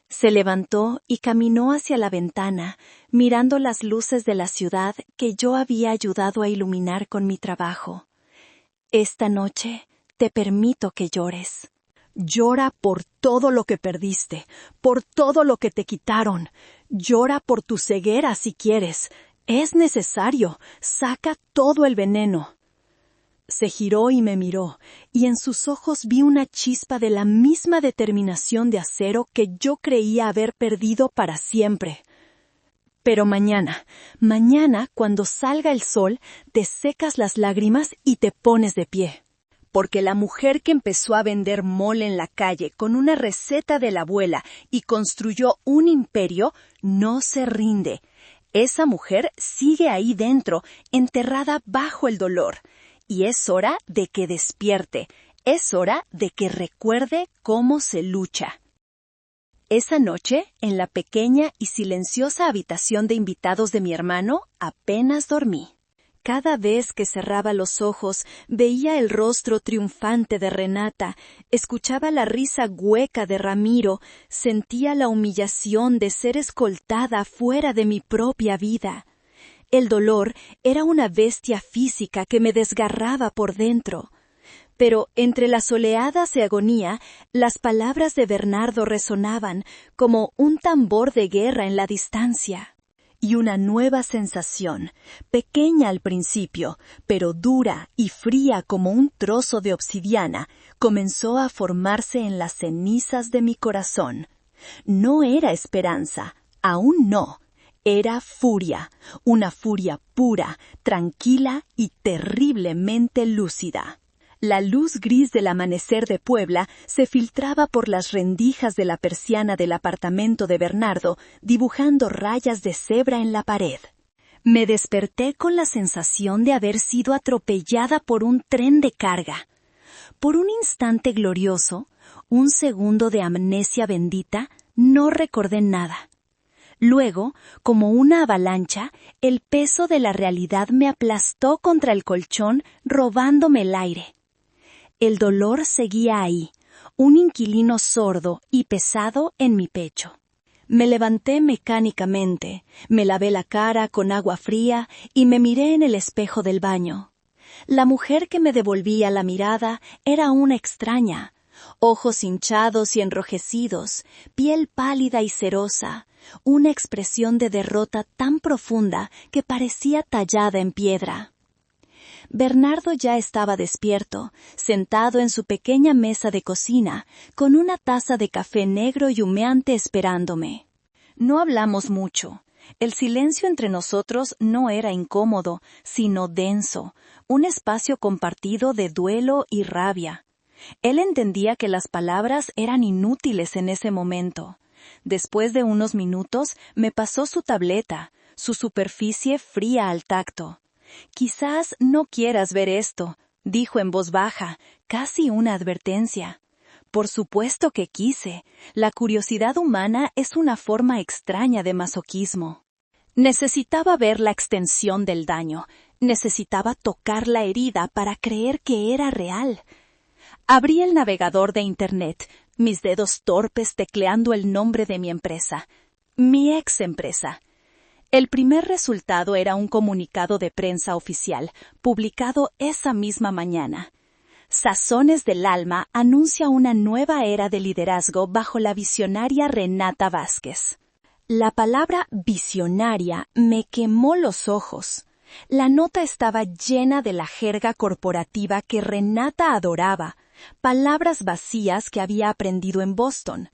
Se levantó y caminó hacia la ventana, mirando las luces de la ciudad que yo había ayudado a iluminar con mi trabajo. Esta noche te permito que llores. Llora por todo lo que perdiste, por todo lo que te quitaron. Llora por tu ceguera si quieres. Es necesario. Saca todo el veneno. Se giró y me miró, y en sus ojos vi una chispa de la misma determinación de acero que yo creía haber perdido para siempre. Pero mañana, cuando salga el sol, te secas las lágrimas y te pones de pie. Porque la mujer que empezó a vender mole en la calle con una receta de la abuela y construyó un imperio, no se rinde. Esa mujer sigue ahí dentro, enterrada bajo el dolor. Y es hora de que despierte, es hora de que recuerde cómo se lucha. Esa noche, en la pequeña y silenciosa habitación de invitados de mi hermano, apenas dormí. Cada vez que cerraba los ojos, veía el rostro triunfante de Renata, escuchaba la risa hueca de Ramiro, sentía la humillación de ser escoltada fuera de mi propia vida. El dolor era una bestia física que me desgarraba por dentro. Pero entre las oleadas de agonía, las palabras de Bernardo resonaban como un tambor de guerra en la distancia. Y una nueva sensación, pequeña al principio, pero dura y fría como un trozo de obsidiana, comenzó a formarse en las cenizas de mi corazón. No era esperanza, aún no. Era furia, una furia pura, tranquila y terriblemente lúcida. La luz gris del amanecer de Puebla se filtraba por las rendijas de la persiana del apartamento de Bernardo, dibujando rayas de cebra en la pared. Me desperté con la sensación de haber sido atropellada por un tren de carga. Por un instante glorioso, un segundo de amnesia bendita, no recordé nada. Luego, como una avalancha, el peso de la realidad me aplastó contra el colchón, robándome el aire. El dolor seguía ahí, un inquilino sordo y pesado en mi pecho. Me levanté mecánicamente, me lavé la cara con agua fría y me miré en el espejo del baño. La mujer que me devolvía la mirada era una extraña. Ojos hinchados y enrojecidos, piel pálida y cerosa, una expresión de derrota tan profunda que parecía tallada en piedra. Bernardo ya estaba despierto, sentado en su pequeña mesa de cocina, con una taza de café negro y humeante esperándome. No hablamos mucho. El silencio entre nosotros no era incómodo, sino denso, un espacio compartido de duelo y rabia. Él entendía que las palabras eran inútiles en ese momento. Después de unos minutos me pasó su tableta, su superficie fría al tacto. «Quizás no quieras ver esto», dijo en voz baja, casi una advertencia. Por supuesto que quise. La curiosidad humana es una forma extraña de masoquismo. Necesitaba ver la extensión del daño. Necesitaba tocar la herida para creer que era real. Abrí el navegador de Internet, mis dedos torpes tecleando el nombre de mi empresa. Mi ex empresa. El primer resultado era un comunicado de prensa oficial, publicado esa misma mañana. Sazones del Alma anuncia una nueva era de liderazgo bajo la visionaria Renata Vázquez. La palabra visionaria me quemó los ojos. La nota estaba llena de la jerga corporativa que Renata adoraba, palabras vacías que había aprendido en Boston.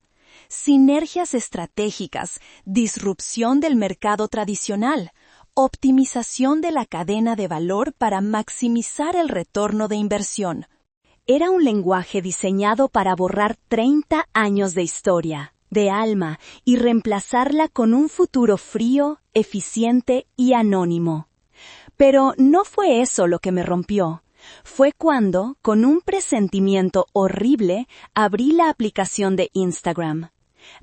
Sinergias estratégicas, disrupción del mercado tradicional, optimización de la cadena de valor para maximizar el retorno de inversión. Era un lenguaje diseñado para borrar 30 años de historia, de Alma, y reemplazarla con un futuro frío, eficiente y anónimo. Pero no fue eso lo que me rompió. Fue cuando, con un presentimiento horrible, abrí la aplicación de Instagram.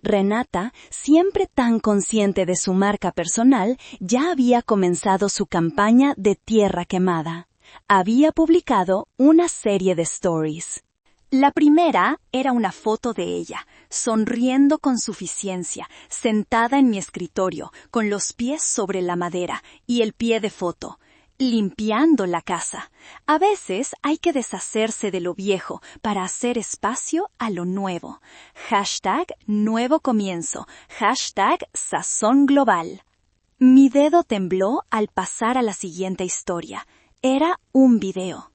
Renata, siempre tan consciente de su marca personal, ya había comenzado su campaña de tierra quemada. Había publicado una serie de stories. La primera era una foto de ella, sonriendo con suficiencia, sentada en mi escritorio, con los pies sobre la madera y el pie de foto, limpiando la casa. A veces hay que deshacerse de lo viejo para hacer espacio a lo nuevo. #nuevo comienzo. #sazón global. Mi dedo tembló al pasar a la siguiente historia. Era un video.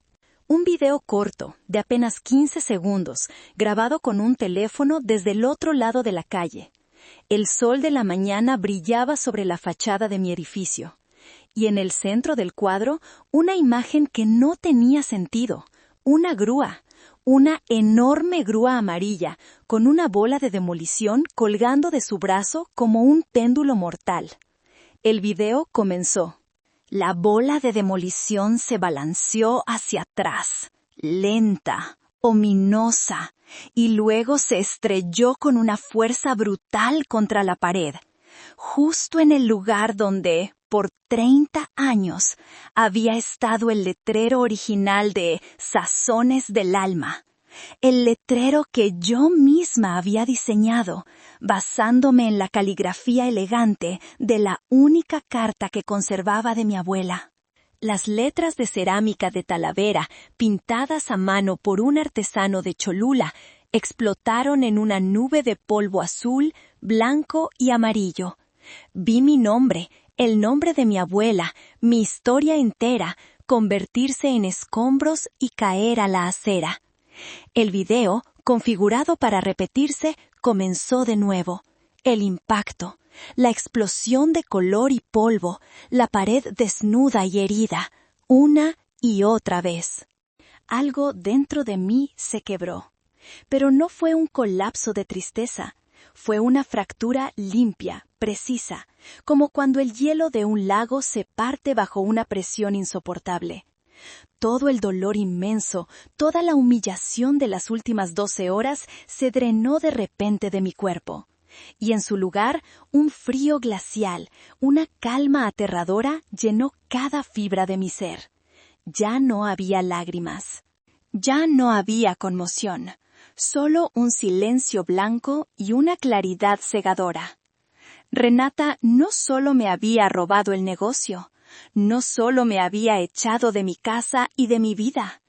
Un video corto, de apenas 15 segundos, grabado con un teléfono desde el otro lado de la calle. El sol de la mañana brillaba sobre la fachada de mi edificio. Y en el centro del cuadro, una imagen que no tenía sentido. Una grúa. Una enorme grúa amarilla, con una bola de demolición colgando de su brazo como un péndulo mortal. El video comenzó. La bola de demolición se balanceó hacia atrás, lenta, ominosa, y luego se estrelló con una fuerza brutal contra la pared, justo en el lugar donde, por 30 años, había estado el letrero original de Sazones del Alma. El letrero que yo misma había diseñado, basándome en la caligrafía elegante de la única carta que conservaba de mi abuela. Las letras de cerámica de Talavera, pintadas a mano por un artesano de Cholula, explotaron en una nube de polvo azul, blanco y amarillo. Vi mi nombre, el nombre de mi abuela, mi historia entera, convertirse en escombros y caer a la acera. El video, configurado para repetirse, comenzó de nuevo. El impacto, la explosión de color y polvo, la pared desnuda y herida, una y otra vez. Algo dentro de mí se quebró. Pero no fue un colapso de tristeza. Fue una fractura limpia, precisa, como cuando el hielo de un lago se parte bajo una presión insoportable. Todo el dolor inmenso, toda la humillación de las últimas 12 horas se drenó de repente de mi cuerpo. Y en su lugar, un frío glacial, una calma aterradora llenó cada fibra de mi ser. Ya no había lágrimas. Ya no había conmoción. Solo un silencio blanco y una claridad cegadora. Renata no solo me había robado el negocio, no solo me había echado de mi casa y de mi vida,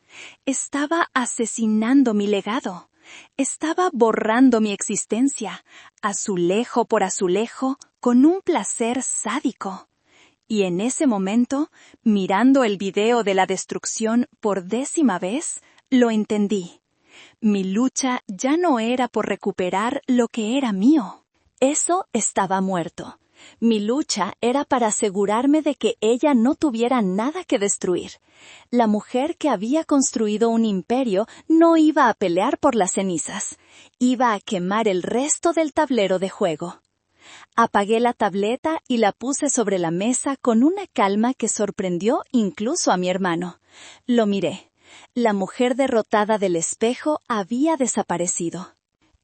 estaba asesinando mi legado, estaba borrando mi existencia, azulejo por azulejo, con un placer sádico. Y en ese momento, mirando el video de la destrucción por 10ª vez, lo entendí. Mi lucha ya no era por recuperar lo que era mío. Eso estaba muerto. Mi lucha era para asegurarme de que ella no tuviera nada que destruir. La mujer que había construido un imperio no iba a pelear por las cenizas. Iba a quemar el resto del tablero de juego. Apagué la tableta y la puse sobre la mesa con una calma que sorprendió incluso a mi hermano. Lo miré. La mujer derrotada del espejo había desaparecido.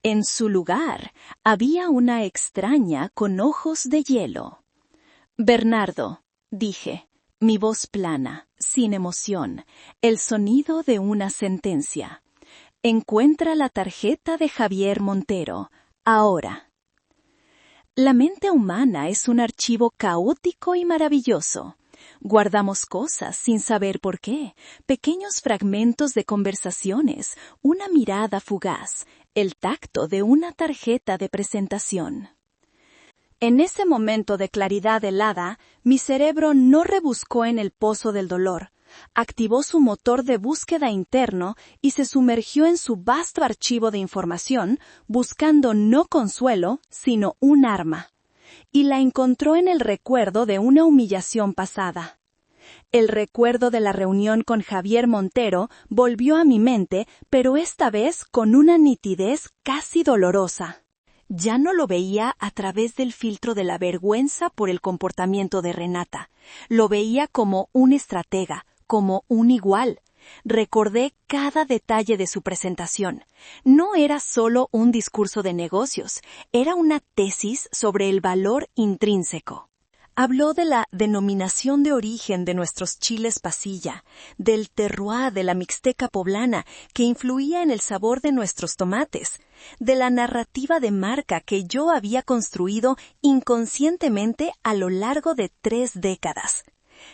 En su lugar había una extraña con ojos de hielo. «Bernardo», dije, mi voz plana, sin emoción, el sonido de una sentencia. «Encuentra la tarjeta de Javier Montero, ahora». La mente humana es un archivo caótico y maravilloso. Guardamos cosas sin saber por qué, pequeños fragmentos de conversaciones, una mirada fugaz, el tacto de una tarjeta de presentación. En ese momento de claridad helada, mi cerebro no rebuscó en el pozo del dolor. Activó su motor de búsqueda interno y se sumergió en su vasto archivo de información, buscando no consuelo, sino un arma. Y la encontró en el recuerdo de una humillación pasada. El recuerdo de la reunión con Javier Montero volvió a mi mente, pero esta vez con una nitidez casi dolorosa. Ya no lo veía a través del filtro de la vergüenza por el comportamiento de Renata. Lo veía como un estratega, como un igual. Recordé cada detalle de su presentación. No era solo un discurso de negocios, era una tesis sobre el valor intrínseco. Habló de la denominación de origen de nuestros chiles pasilla, del terroir de la mixteca poblana que influía en el sabor de nuestros tomates, de la narrativa de marca que yo había construido inconscientemente a lo largo de 3 décadas.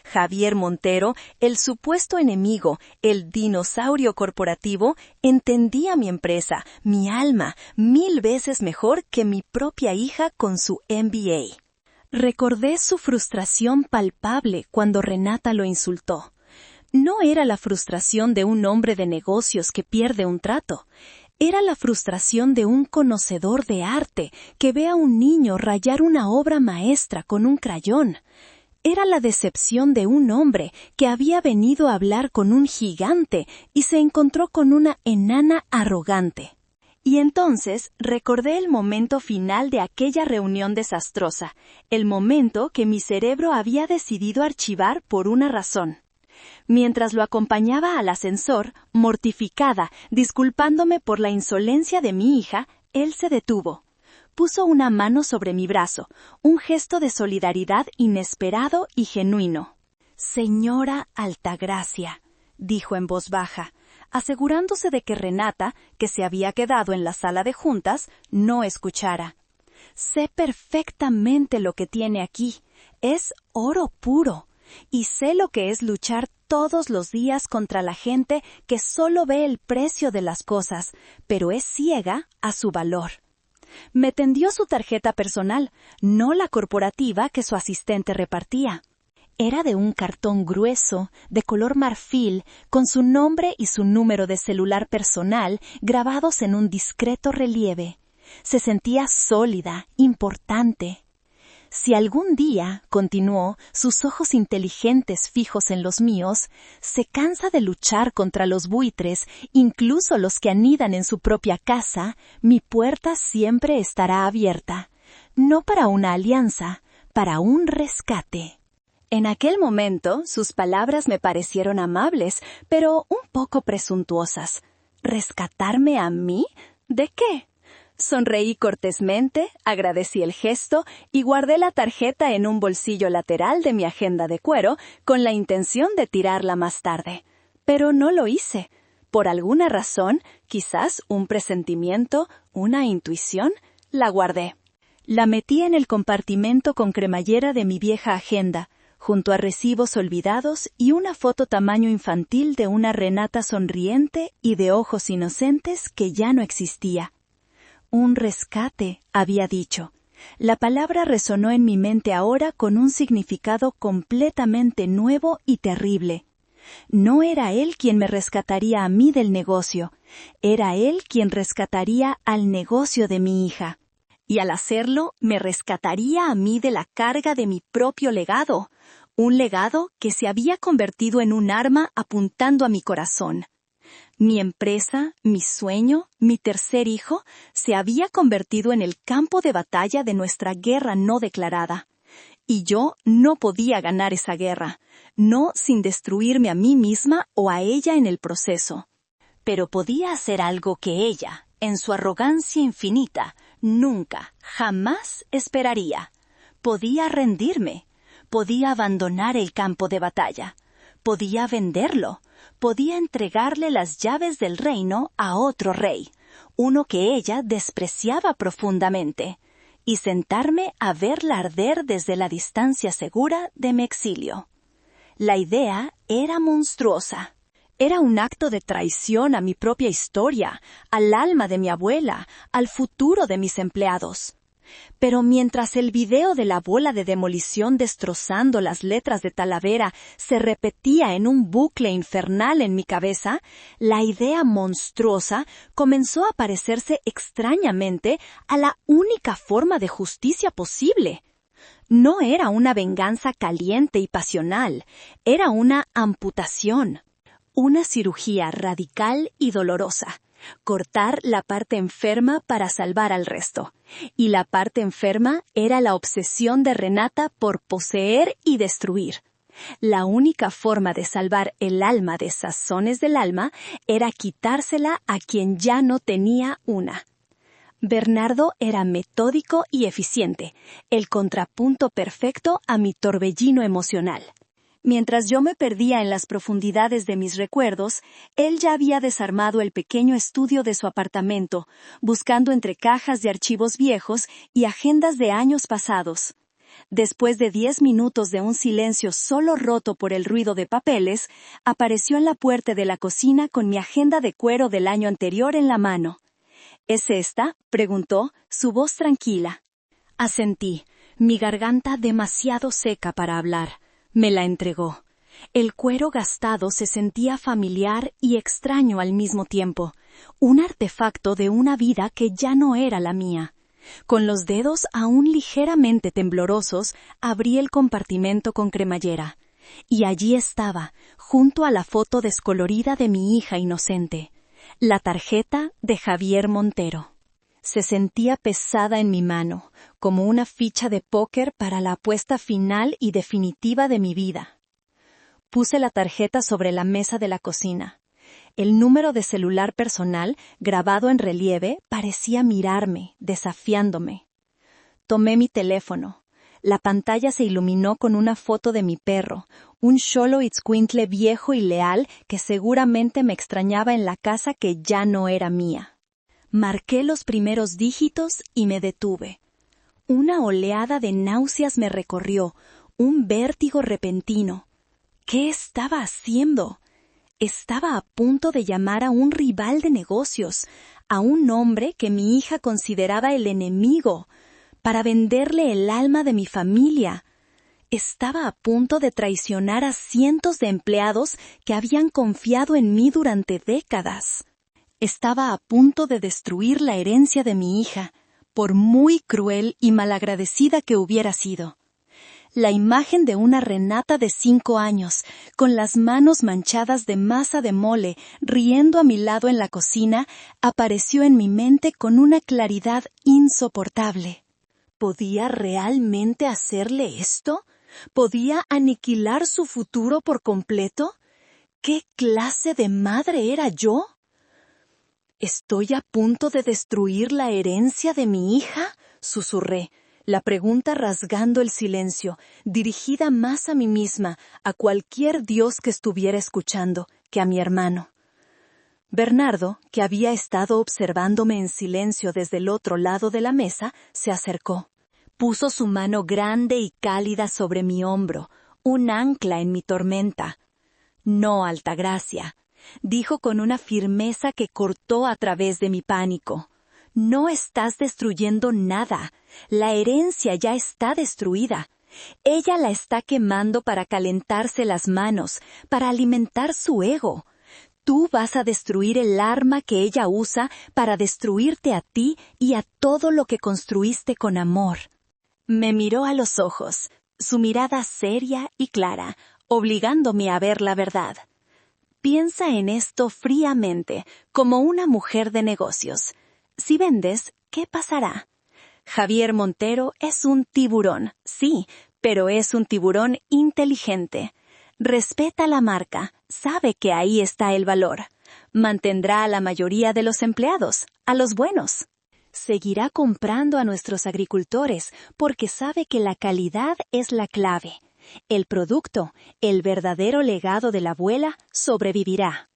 Javier Montero, el supuesto enemigo, el dinosaurio corporativo, entendía mi empresa, mi alma, 1000 veces mejor que mi propia hija con su MBA. Recordé su frustración palpable cuando Renata lo insultó. No era la frustración de un hombre de negocios que pierde un trato. Era la frustración de un conocedor de arte que ve a un niño rayar una obra maestra con un crayón. Era la decepción de un hombre que había venido a hablar con un gigante y se encontró con una enana arrogante. Y entonces recordé el momento final de aquella reunión desastrosa, el momento que mi cerebro había decidido archivar por una razón. Mientras lo acompañaba al ascensor, mortificada, disculpándome por la insolencia de mi hija, él se detuvo. Puso una mano sobre mi brazo, un gesto de solidaridad inesperado y genuino. «Señora Altagracia», dijo en voz baja, asegurándose de que Renata, que se había quedado en la sala de juntas, no escuchara. «Sé perfectamente lo que tiene aquí. Es oro puro. Y sé lo que es luchar todos los días contra la gente que solo ve el precio de las cosas, pero es ciega a su valor». Me tendió su tarjeta personal, no la corporativa que su asistente repartía. Era de un cartón grueso, de color marfil, con su nombre y su número de celular personal grabados en un discreto relieve. Se sentía sólida, importante. Si algún día, continuó, sus ojos inteligentes fijos en los míos, se cansa de luchar contra los buitres, incluso los que anidan en su propia casa, mi puerta siempre estará abierta. No para una alianza, para un rescate. En aquel momento, sus palabras me parecieron amables, pero un poco presuntuosas. ¿Rescatarme a mí? ¿De qué? Sonreí cortésmente, agradecí el gesto y guardé la tarjeta en un bolsillo lateral de mi agenda de cuero con la intención de tirarla más tarde. Pero no lo hice. Por alguna razón, quizás un presentimiento, una intuición, la guardé. La metí en el compartimento con cremallera de mi vieja agenda, junto a recibos olvidados y una foto tamaño infantil de una Renata sonriente y de ojos inocentes que ya no existía. Un rescate, había dicho. La palabra resonó en mi mente ahora con un significado completamente nuevo y terrible. No era él quien me rescataría a mí del negocio, era él quien rescataría al negocio de mi hija. Y al hacerlo, me rescataría a mí de la carga de mi propio legado, un legado que se había convertido en un arma apuntando a mi corazón. Mi empresa, mi sueño, mi tercer hijo, se había convertido en el campo de batalla de nuestra guerra no declarada. Y yo no podía ganar esa guerra, no sin destruirme a mí misma o a ella en el proceso. Pero podía hacer algo que ella, en su arrogancia infinita, nunca, jamás esperaría. Podía rendirme, podía abandonar el campo de batalla, podía venderlo. Podía entregarle las llaves del reino a otro rey, uno que ella despreciaba profundamente, y sentarme a verla arder desde la distancia segura de mi exilio. La idea era monstruosa. Era un acto de traición a mi propia historia, al alma de mi abuela, al futuro de mis empleados. Pero mientras el video de la bola de demolición destrozando las letras de Talavera se repetía en un bucle infernal en mi cabeza, la idea monstruosa comenzó a parecerse extrañamente a la única forma de justicia posible. No era una venganza caliente y pasional, era una amputación. Una cirugía radical y dolorosa. Cortar la parte enferma para salvar al resto. Y la parte enferma era la obsesión de Renata por poseer y destruir. La única forma de salvar el alma de Sazones del Alma era quitársela a quien ya no tenía una. Bernardo era metódico y eficiente, el contrapunto perfecto a mi torbellino emocional. Mientras yo me perdía en las profundidades de mis recuerdos, él ya había desarmado el pequeño estudio de su apartamento, buscando entre cajas de archivos viejos y agendas de años pasados. Después de 10 minutos de un silencio solo roto por el ruido de papeles, apareció en la puerta de la cocina con mi agenda de cuero del año anterior en la mano. ¿Es esta?, preguntó, su voz tranquila. Asentí, mi garganta demasiado seca para hablar. Me la entregó. El cuero gastado se sentía familiar y extraño al mismo tiempo, un artefacto de una vida que ya no era la mía. Con los dedos aún ligeramente temblorosos, abrí el compartimento con cremallera. Y allí estaba, junto a la foto descolorida de mi hija inocente, la tarjeta de Javier Montero. Se sentía pesada en mi mano, como una ficha de póker para la apuesta final y definitiva de mi vida. Puse la tarjeta sobre la mesa de la cocina. El número de celular personal, grabado en relieve, parecía mirarme, desafiándome. Tomé mi teléfono. La pantalla se iluminó con una foto de mi perro, un xoloitzcuintle viejo y leal que seguramente me extrañaba en la casa que ya no era mía. Marqué los primeros dígitos y me detuve. Una oleada de náuseas me recorrió, un vértigo repentino. ¿Qué estaba haciendo? Estaba a punto de llamar a un rival de negocios, a un hombre que mi hija consideraba el enemigo, para venderle el alma de mi familia. Estaba a punto de traicionar a cientos de empleados que habían confiado en mí durante décadas. Estaba a punto de destruir la herencia de mi hija, por muy cruel y malagradecida que hubiera sido. La imagen de una Renata de 5 años, con las manos manchadas de masa de mole, riendo a mi lado en la cocina, apareció en mi mente con una claridad insoportable. ¿Podía realmente hacerle esto? ¿Podía aniquilar su futuro por completo? ¿Qué clase de madre era yo? ¿Estoy a punto de destruir la herencia de mi hija?, susurré, la pregunta rasgando el silencio, dirigida más a mí misma, a cualquier Dios que estuviera escuchando, que a mi hermano. Bernardo, que había estado observándome en silencio desde el otro lado de la mesa, se acercó. Puso su mano grande y cálida sobre mi hombro, un ancla en mi tormenta. «No, Altagracia», dijo con una firmeza que cortó a través de mi pánico. «No estás destruyendo nada. La herencia ya está destruida. Ella la está quemando para calentarse las manos, para alimentar su ego. Tú vas a destruir el arma que ella usa para destruirte a ti y a todo lo que construiste con amor». Me miró a los ojos, su mirada seria y clara, obligándome a ver la verdad. Piensa en esto fríamente, como una mujer de negocios. Si vendes, ¿qué pasará? Javier Montero es un tiburón, sí, pero es un tiburón inteligente. Respeta la marca, sabe que ahí está el valor. Mantendrá a la mayoría de los empleados, a los buenos. Seguirá comprando a nuestros agricultores porque sabe que la calidad es la clave. El producto, el verdadero legado de la abuela, sobrevivirá.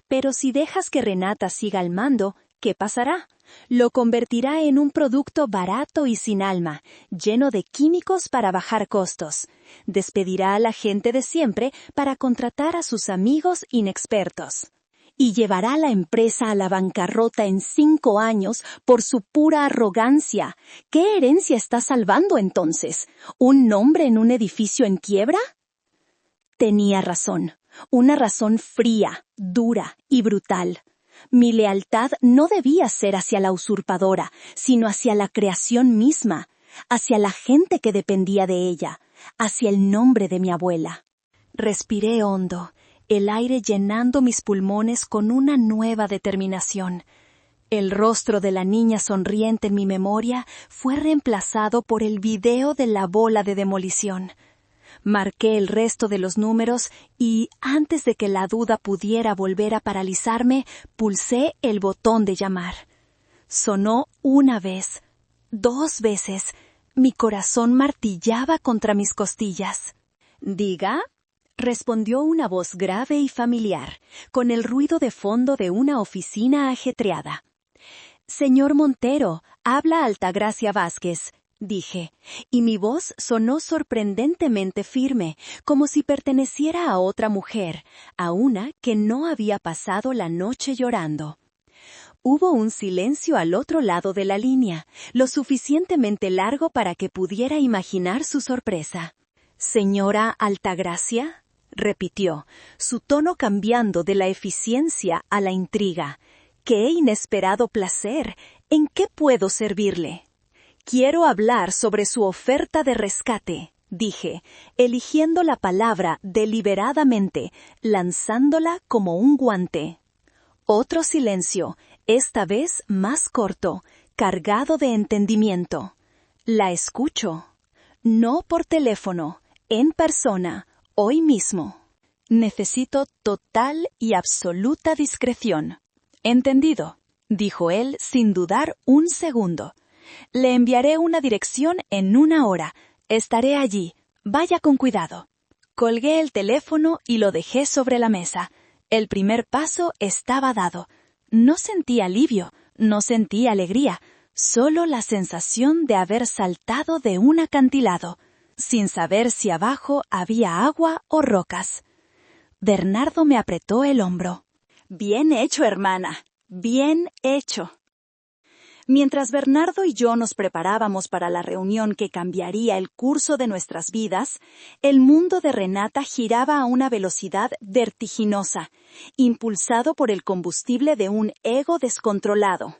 Pero si dejas que Renata siga al mando, ¿qué pasará? Lo convertirá en un producto barato y sin alma, lleno de químicos para bajar costos. Despedirá a la gente de siempre para contratar a sus amigos inexpertos. Y llevará la empresa a la bancarrota en 5 años por su pura arrogancia. ¿Qué herencia está salvando entonces? ¿Un nombre en un edificio en quiebra? Tenía razón. Una razón fría, dura y brutal. Mi lealtad no debía ser hacia la usurpadora, sino hacia la creación misma, hacia la gente que dependía de ella, hacia el nombre de mi abuela. Respiré hondo, el aire llenando mis pulmones con una nueva determinación. El rostro de la niña sonriente en mi memoria fue reemplazado por el video de la bola de demolición. Marqué el resto de los números y, antes de que la duda pudiera volver a paralizarme, pulsé el botón de llamar. Sonó 1 vez, 2 veces. Mi corazón martillaba contra mis costillas. «¿Diga?», respondió una voz grave y familiar, con el ruido de fondo de una oficina ajetreada. «Señor Montero, habla Altagracia Vázquez», dije, y mi voz sonó sorprendentemente firme, como si perteneciera a otra mujer, a una que no había pasado la noche llorando. Hubo un silencio al otro lado de la línea, lo suficientemente largo para que pudiera imaginar su sorpresa. «¿Señora Altagracia?», repitió, su tono cambiando de la eficiencia a la intriga. «¡Qué inesperado placer! ¿En qué puedo servirle?». «Quiero hablar sobre su oferta de rescate», dije, eligiendo la palabra deliberadamente, lanzándola como un guante. Otro silencio, esta vez más corto, cargado de entendimiento. «La escucho. No por teléfono, en persona, hoy mismo. Necesito total y absoluta discreción». «Entendido», dijo él sin dudar un segundo. «Le enviaré una dirección en 1 hora. Estaré allí. Vaya con cuidado». Colgué el teléfono y lo dejé sobre la mesa. El primer paso estaba dado. No sentí alivio, no sentí alegría, solo la sensación de haber saltado de un acantilado, sin saber si abajo había agua o rocas. Bernardo me apretó el hombro. «Bien hecho, hermana. Bien hecho». Mientras Bernardo y yo nos preparábamos para la reunión que cambiaría el curso de nuestras vidas, el mundo de Renata giraba a una velocidad vertiginosa, impulsado por el combustible de un ego descontrolado.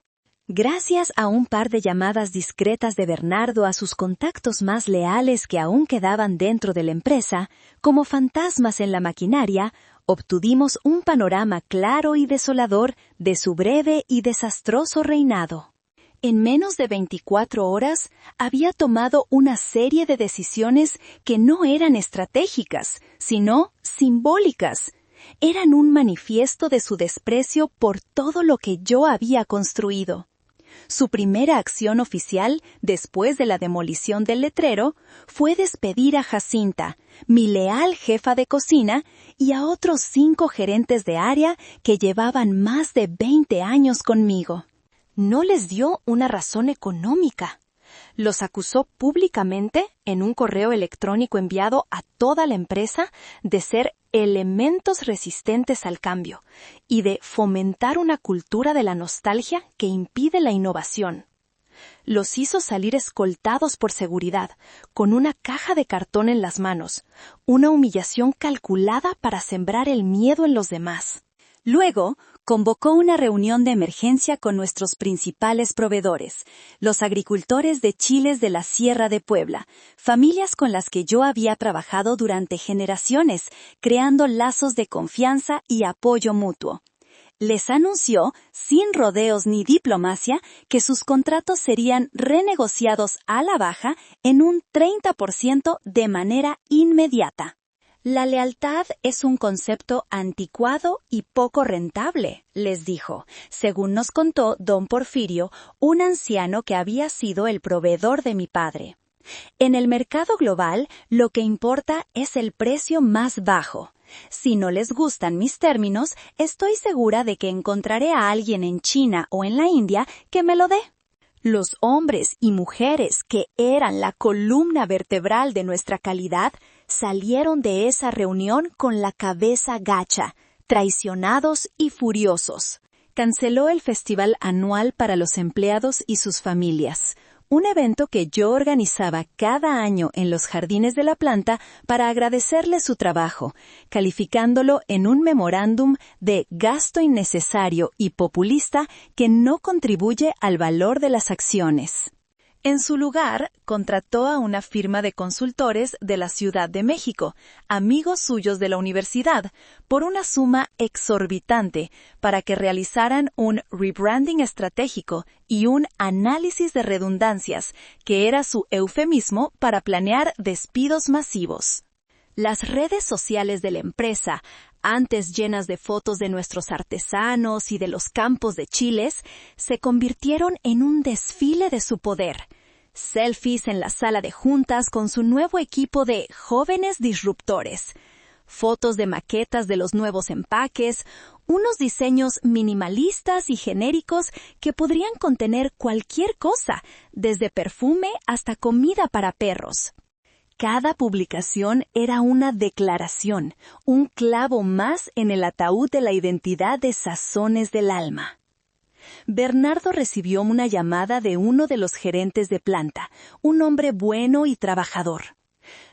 Gracias a un par de llamadas discretas de Bernardo a sus contactos más leales que aún quedaban dentro de la empresa, como fantasmas en la maquinaria, obtuvimos un panorama claro y desolador de su breve y desastroso reinado. En menos de 24 horas había tomado una serie de decisiones que no eran estratégicas, sino simbólicas. Eran un manifiesto de su desprecio por todo lo que yo había construido. Su primera acción oficial, después de la demolición del letrero, fue despedir a Jacinta, mi leal jefa de cocina, y a otros 5 gerentes de área que llevaban más de 20 años conmigo. No les dio una razón económica. Los acusó públicamente en un correo electrónico enviado a toda la empresa de ser elementos resistentes al cambio y de fomentar una cultura de la nostalgia que impide la innovación. Los hizo salir escoltados por seguridad, con una caja de cartón en las manos, una humillación calculada para sembrar el miedo en los demás. Luego, convocó una reunión de emergencia con nuestros principales proveedores, los agricultores de chiles de la Sierra de Puebla, familias con las que yo había trabajado durante generaciones, creando lazos de confianza y apoyo mutuo. Les anunció, sin rodeos ni diplomacia, que sus contratos serían renegociados a la baja en un 30% de manera inmediata. «La lealtad es un concepto anticuado y poco rentable», les dijo, según nos contó don Porfirio, un anciano que había sido el proveedor de mi padre. «En el mercado global, lo que importa es el precio más bajo. Si no les gustan mis términos, estoy segura de que encontraré a alguien en China o en la India que me lo dé. Los hombres y mujeres que eran la columna vertebral de nuestra calidad salieron de esa reunión con la cabeza gacha, traicionados y furiosos. Canceló el festival anual para los empleados y sus familias, un evento que yo organizaba cada año en los jardines de la planta para agradecerle su trabajo, calificándolo en un memorándum de gasto innecesario y populista que no contribuye al valor de las acciones. En su lugar, contrató a una firma de consultores de la Ciudad de México, amigos suyos de la universidad, por una suma exorbitante para que realizaran un rebranding estratégico y un análisis de redundancias, que era su eufemismo para planear despidos masivos. Las redes sociales de la empresa, antes llenas de fotos de nuestros artesanos y de los campos de chiles, se convirtieron en un desfile de su poder. Selfies en la sala de juntas con su nuevo equipo de jóvenes disruptores, fotos de maquetas de los nuevos empaques, unos diseños minimalistas y genéricos que podrían contener cualquier cosa, desde perfume hasta comida para perros. Cada publicación era una declaración, un clavo más en el ataúd de la identidad de Sazones del Alma. Bernardo recibió una llamada de uno de los gerentes de planta, un hombre bueno y trabajador.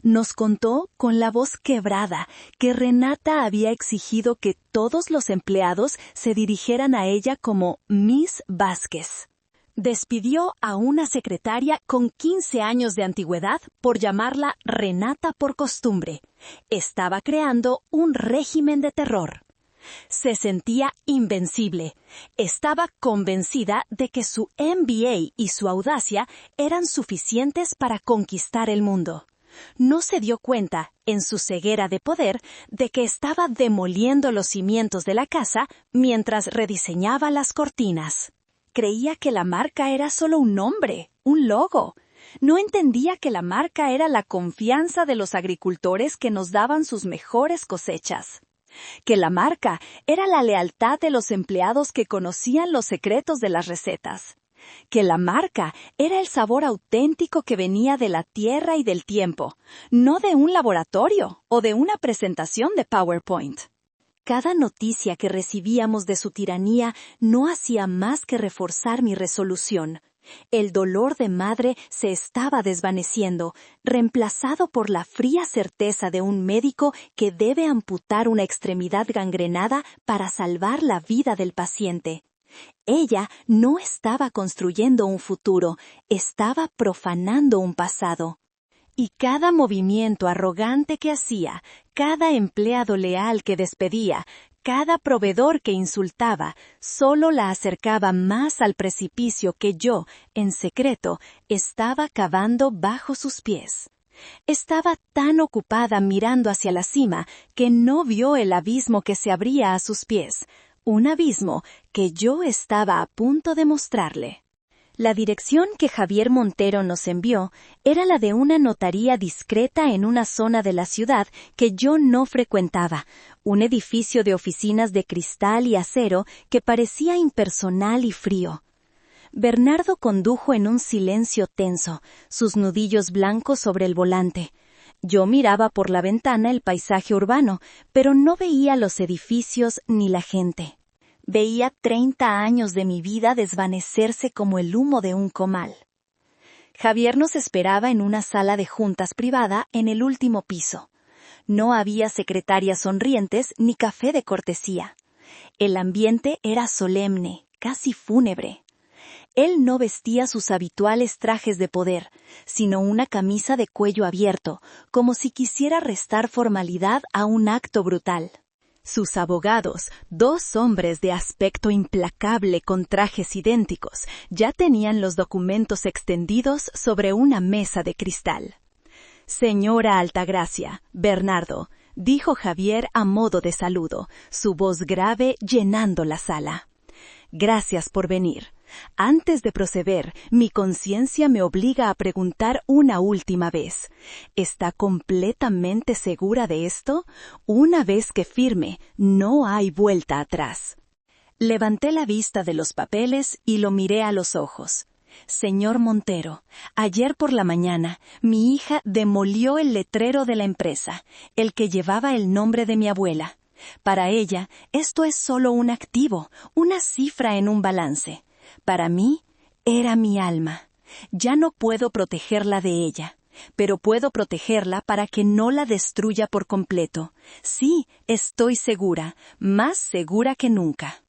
Nos contó con la voz quebrada que Renata había exigido que todos los empleados se dirigieran a ella como Miss Vázquez. Despidió a una secretaria con 15 años de antigüedad por llamarla Renata por costumbre. Estaba creando un régimen de terror. Se sentía invencible. Estaba convencida de que su MBA y su audacia eran suficientes para conquistar el mundo. No se dio cuenta, en su ceguera de poder, de que estaba demoliendo los cimientos de la casa mientras rediseñaba las cortinas. Creía que la marca era solo un nombre, un logo. No entendía que la marca era la confianza de los agricultores que nos daban sus mejores cosechas. Que la marca era la lealtad de los empleados que conocían los secretos de las recetas. Que la marca era el sabor auténtico que venía de la tierra y del tiempo, no de un laboratorio o de una presentación de PowerPoint. Cada noticia que recibíamos de su tiranía no hacía más que reforzar mi resolución. El dolor de madre se estaba desvaneciendo, reemplazado por la fría certeza de un médico que debe amputar una extremidad gangrenada para salvar la vida del paciente. Ella no estaba construyendo un futuro, estaba profanando un pasado. Y cada movimiento arrogante que hacía, cada empleado leal que despedía, cada proveedor que insultaba, solo la acercaba más al precipicio que yo, en secreto, estaba cavando bajo sus pies. Estaba tan ocupada mirando hacia la cima que no vio el abismo que se abría a sus pies, un abismo que yo estaba a punto de mostrarle. La dirección que Javier Montero nos envió era la de una notaría discreta en una zona de la ciudad que yo no frecuentaba, un edificio de oficinas de cristal y acero que parecía impersonal y frío. Bernardo condujo en un silencio tenso, sus nudillos blancos sobre el volante. Yo miraba por la ventana el paisaje urbano, pero no veía los edificios ni la gente. Veía 30 años de mi vida desvanecerse como el humo de un comal. Javier nos esperaba en una sala de juntas privada en el último piso. No había secretarias sonrientes ni café de cortesía. El ambiente era solemne, casi fúnebre. Él no vestía sus habituales trajes de poder, sino una camisa de cuello abierto, como si quisiera restar formalidad a un acto brutal. Sus abogados, 2 hombres de aspecto implacable con trajes idénticos, ya tenían los documentos extendidos sobre una mesa de cristal. «Señora Altagracia, Bernardo», dijo Javier a modo de saludo, su voz grave llenando la sala. «Gracias por venir. Antes de proceder, mi conciencia me obliga a preguntar una última vez. ¿Está completamente segura de esto? Una vez que firme, no hay vuelta atrás. Levanté la vista de los papeles y lo miré a los ojos. Señor Montero, ayer por la mañana, mi hija demolió el letrero de la empresa, el que llevaba el nombre de mi abuela. Para ella, esto es solo un activo, una cifra en un balance. Para mí, era mi alma. Ya no puedo protegerla de ella, pero puedo protegerla para que no la destruya por completo. Sí, estoy segura, más segura que nunca.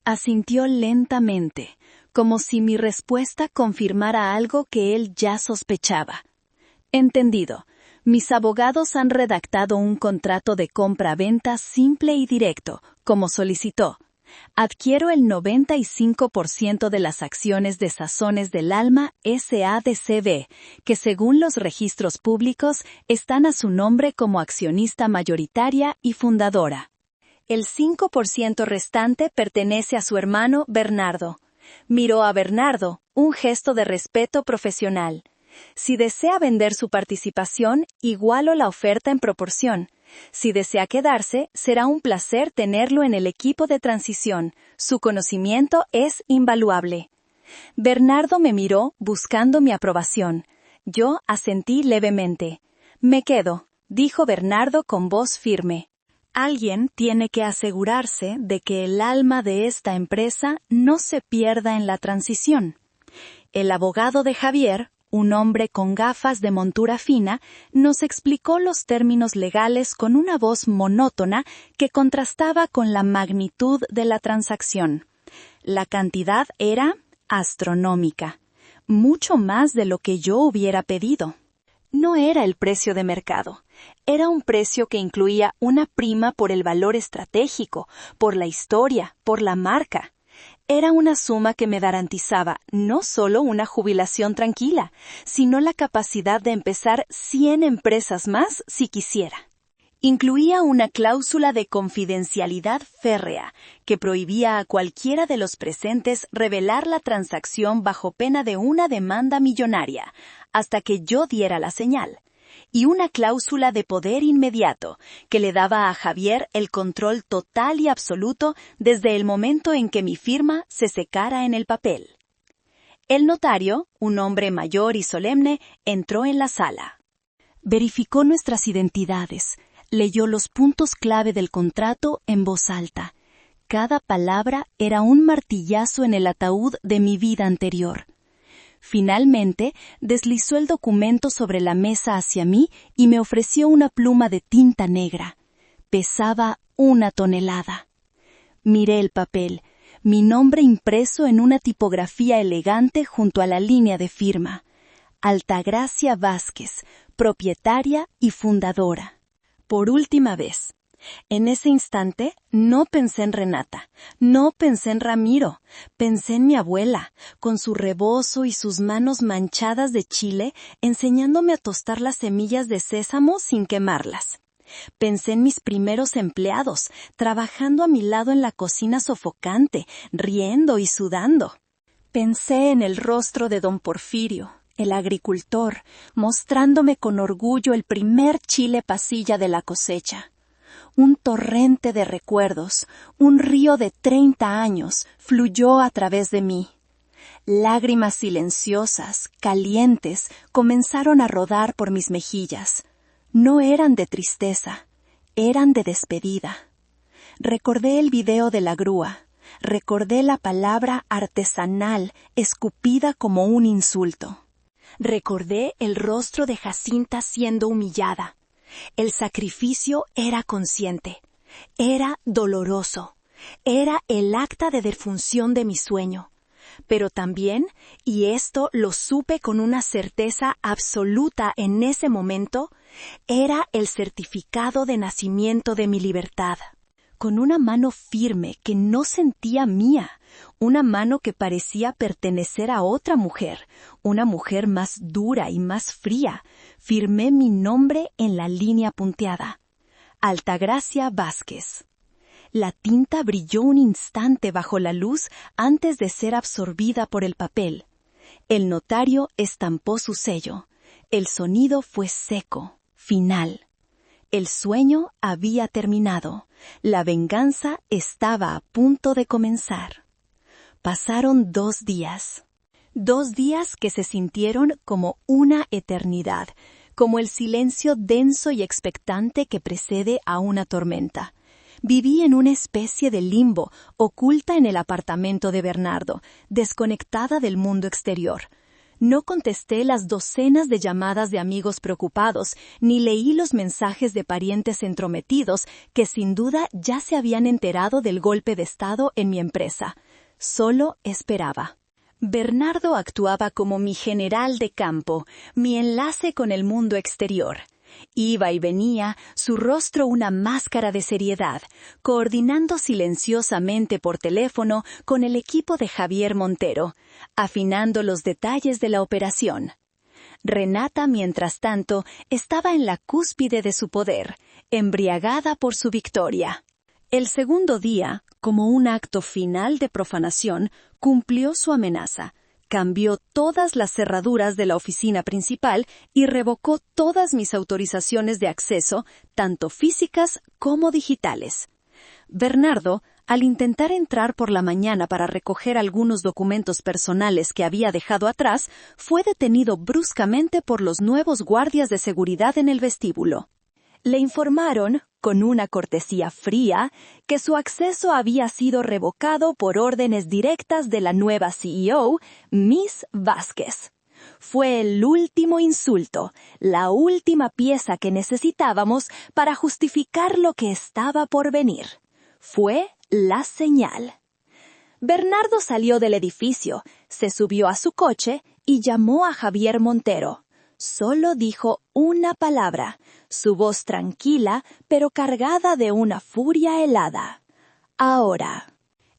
Asintió lentamente, como si mi respuesta confirmara algo que él ya sospechaba. Entendido. Mis abogados han redactado un contrato de compra-venta simple y directo, como solicitó. Adquiero el 95% de las acciones de Sazones del Alma S.A.D.C.B., que según los registros públicos están a su nombre como accionista mayoritaria y fundadora. El 5% restante pertenece a su hermano Bernardo. Miró a Bernardo, un gesto de respeto profesional. Si desea vender su participación, igualo la oferta en proporción. Si desea quedarse, será un placer tenerlo en el equipo de transición. Su conocimiento es invaluable. Bernardo me miró buscando mi aprobación. Yo asentí levemente. Me quedo, dijo Bernardo con voz firme. Alguien tiene que asegurarse de que el alma de esta empresa no se pierda en la transición. El abogado de Javier, un hombre con gafas de montura fina, nos explicó los términos legales con una voz monótona que contrastaba con la magnitud de la transacción. La cantidad era astronómica, mucho más de lo que yo hubiera pedido. No era el precio de mercado, era un precio que incluía una prima por el valor estratégico, por la historia, por la marca. Era una suma que me garantizaba no solo una jubilación tranquila, sino la capacidad de empezar 100 empresas más si quisiera. Incluía una cláusula de confidencialidad férrea que prohibía a cualquiera de los presentes revelar la transacción bajo pena de una demanda millonaria, hasta que yo diera la señal. Y una cláusula de poder inmediato, que le daba a Javier el control total y absoluto desde el momento en que mi firma se secara en el papel. El notario, un hombre mayor y solemne, entró en la sala. Verificó nuestras identidades, leyó los puntos clave del contrato en voz alta. Cada palabra era un martillazo en el ataúd de mi vida anterior. Finalmente, deslizó el documento sobre la mesa hacia mí y me ofreció una pluma de tinta negra. Pesaba 1 tonelada. Miré el papel, mi nombre impreso en una tipografía elegante junto a la línea de firma. Altagracia Vázquez, propietaria y fundadora. Por última vez. En ese instante, no pensé en Renata, no pensé en Ramiro, pensé en mi abuela, con su rebozo y sus manos manchadas de chile, enseñándome a tostar las semillas de sésamo sin quemarlas. Pensé en mis primeros empleados, trabajando a mi lado en la cocina sofocante, riendo y sudando. Pensé en el rostro de don Porfirio, el agricultor, mostrándome con orgullo el primer chile pasilla de la cosecha. Un torrente de recuerdos, un río de 30 años, fluyó a través de mí. Lágrimas silenciosas, calientes, comenzaron a rodar por mis mejillas. No eran de tristeza, eran de despedida. Recordé el video de la grúa, recordé la palabra artesanal escupida como un insulto. Recordé el rostro de Jacinta siendo humillada. El sacrificio era consciente, era doloroso, era el acta de defunción de mi sueño, pero también, y esto lo supe con una certeza absoluta en ese momento, era el certificado de nacimiento de mi libertad. Con una mano firme que no sentía mía, una mano que parecía pertenecer a otra mujer, una mujer más dura y más fría, firmé mi nombre en la línea punteada. Altagracia Vázquez. La tinta brilló un instante bajo la luz antes de ser absorbida por el papel. El notario estampó su sello. El sonido fue seco, final. El sueño había terminado. La venganza estaba a punto de comenzar. Pasaron 2 días. 2 días que se sintieron como una eternidad, como el silencio denso y expectante que precede a una tormenta. Viví en una especie de limbo, oculta en el apartamento de Bernardo, desconectada del mundo exterior. No contesté las docenas de llamadas de amigos preocupados, ni leí los mensajes de parientes entrometidos que sin duda ya se habían enterado del golpe de estado en mi empresa. Solo esperaba. Bernardo actuaba como mi general de campo, mi enlace con el mundo exterior. Iba y venía, su rostro una máscara de seriedad, coordinando silenciosamente por teléfono con el equipo de Javier Montero, afinando los detalles de la operación. Renata, mientras tanto, estaba en la cúspide de su poder, embriagada por su victoria. El segundo día, como un acto final de profanación, cumplió su amenaza. Cambió todas las cerraduras de la oficina principal y revocó todas mis autorizaciones de acceso, tanto físicas como digitales. Bernardo, al intentar entrar por la mañana para recoger algunos documentos personales que había dejado atrás, fue detenido bruscamente por los nuevos guardias de seguridad en el vestíbulo. Le informaron, con una cortesía fría, que su acceso había sido revocado por órdenes directas de la nueva CEO, Miss Vázquez. Fue el último insulto, la última pieza que necesitábamos para justificar lo que estaba por venir. Fue la señal. Bernardo salió del edificio, se subió a su coche y llamó a Javier Montero. Solo dijo una palabra, su voz tranquila, pero cargada de una furia helada. Ahora.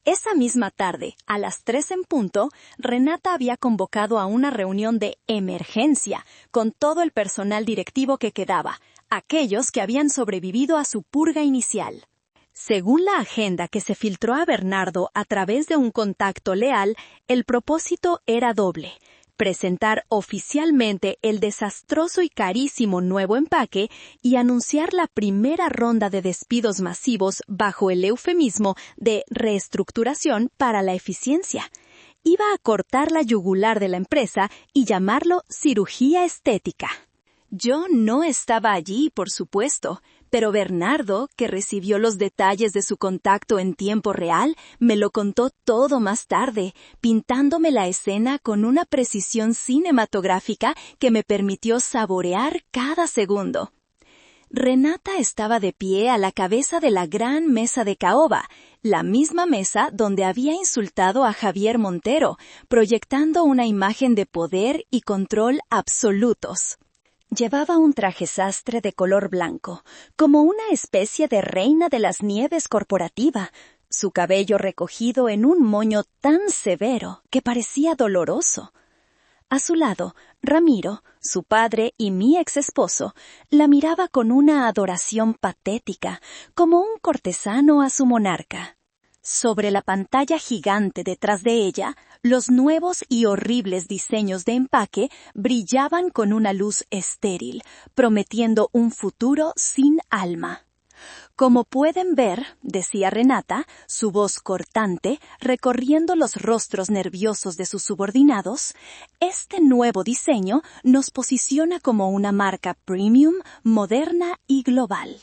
Esa misma tarde, a las 3 en punto, Renata había convocado a una reunión de emergencia con todo el personal directivo que quedaba, aquellos que habían sobrevivido a su purga inicial. Según la agenda que se filtró a Bernardo a través de un contacto leal, el propósito era doble: presentar oficialmente el desastroso y carísimo nuevo empaque y anunciar la primera ronda de despidos masivos bajo el eufemismo de reestructuración para la eficiencia. Iba a cortar la yugular de la empresa y llamarlo cirugía estética. Yo no estaba allí, por supuesto, pero Bernardo, que recibió los detalles de su contacto en tiempo real, me lo contó todo más tarde, pintándome la escena con una precisión cinematográfica que me permitió saborear cada segundo. Renata estaba de pie a la cabeza de la gran mesa de caoba, la misma mesa donde había insultado a Javier Montero, proyectando una imagen de poder y control absolutos. Llevaba un traje sastre de color blanco, como una especie de reina de las nieves corporativa, su cabello recogido en un moño tan severo que parecía doloroso. A su lado, Ramiro, su padre y mi ex-esposo, la miraba con una adoración patética, como un cortesano a su monarca. Sobre la pantalla gigante detrás de ella, los nuevos y horribles diseños de empaque brillaban con una luz estéril, prometiendo un futuro sin alma. Como pueden ver, decía Renata, su voz cortante, recorriendo los rostros nerviosos de sus subordinados, este nuevo diseño nos posiciona como una marca premium, moderna y global.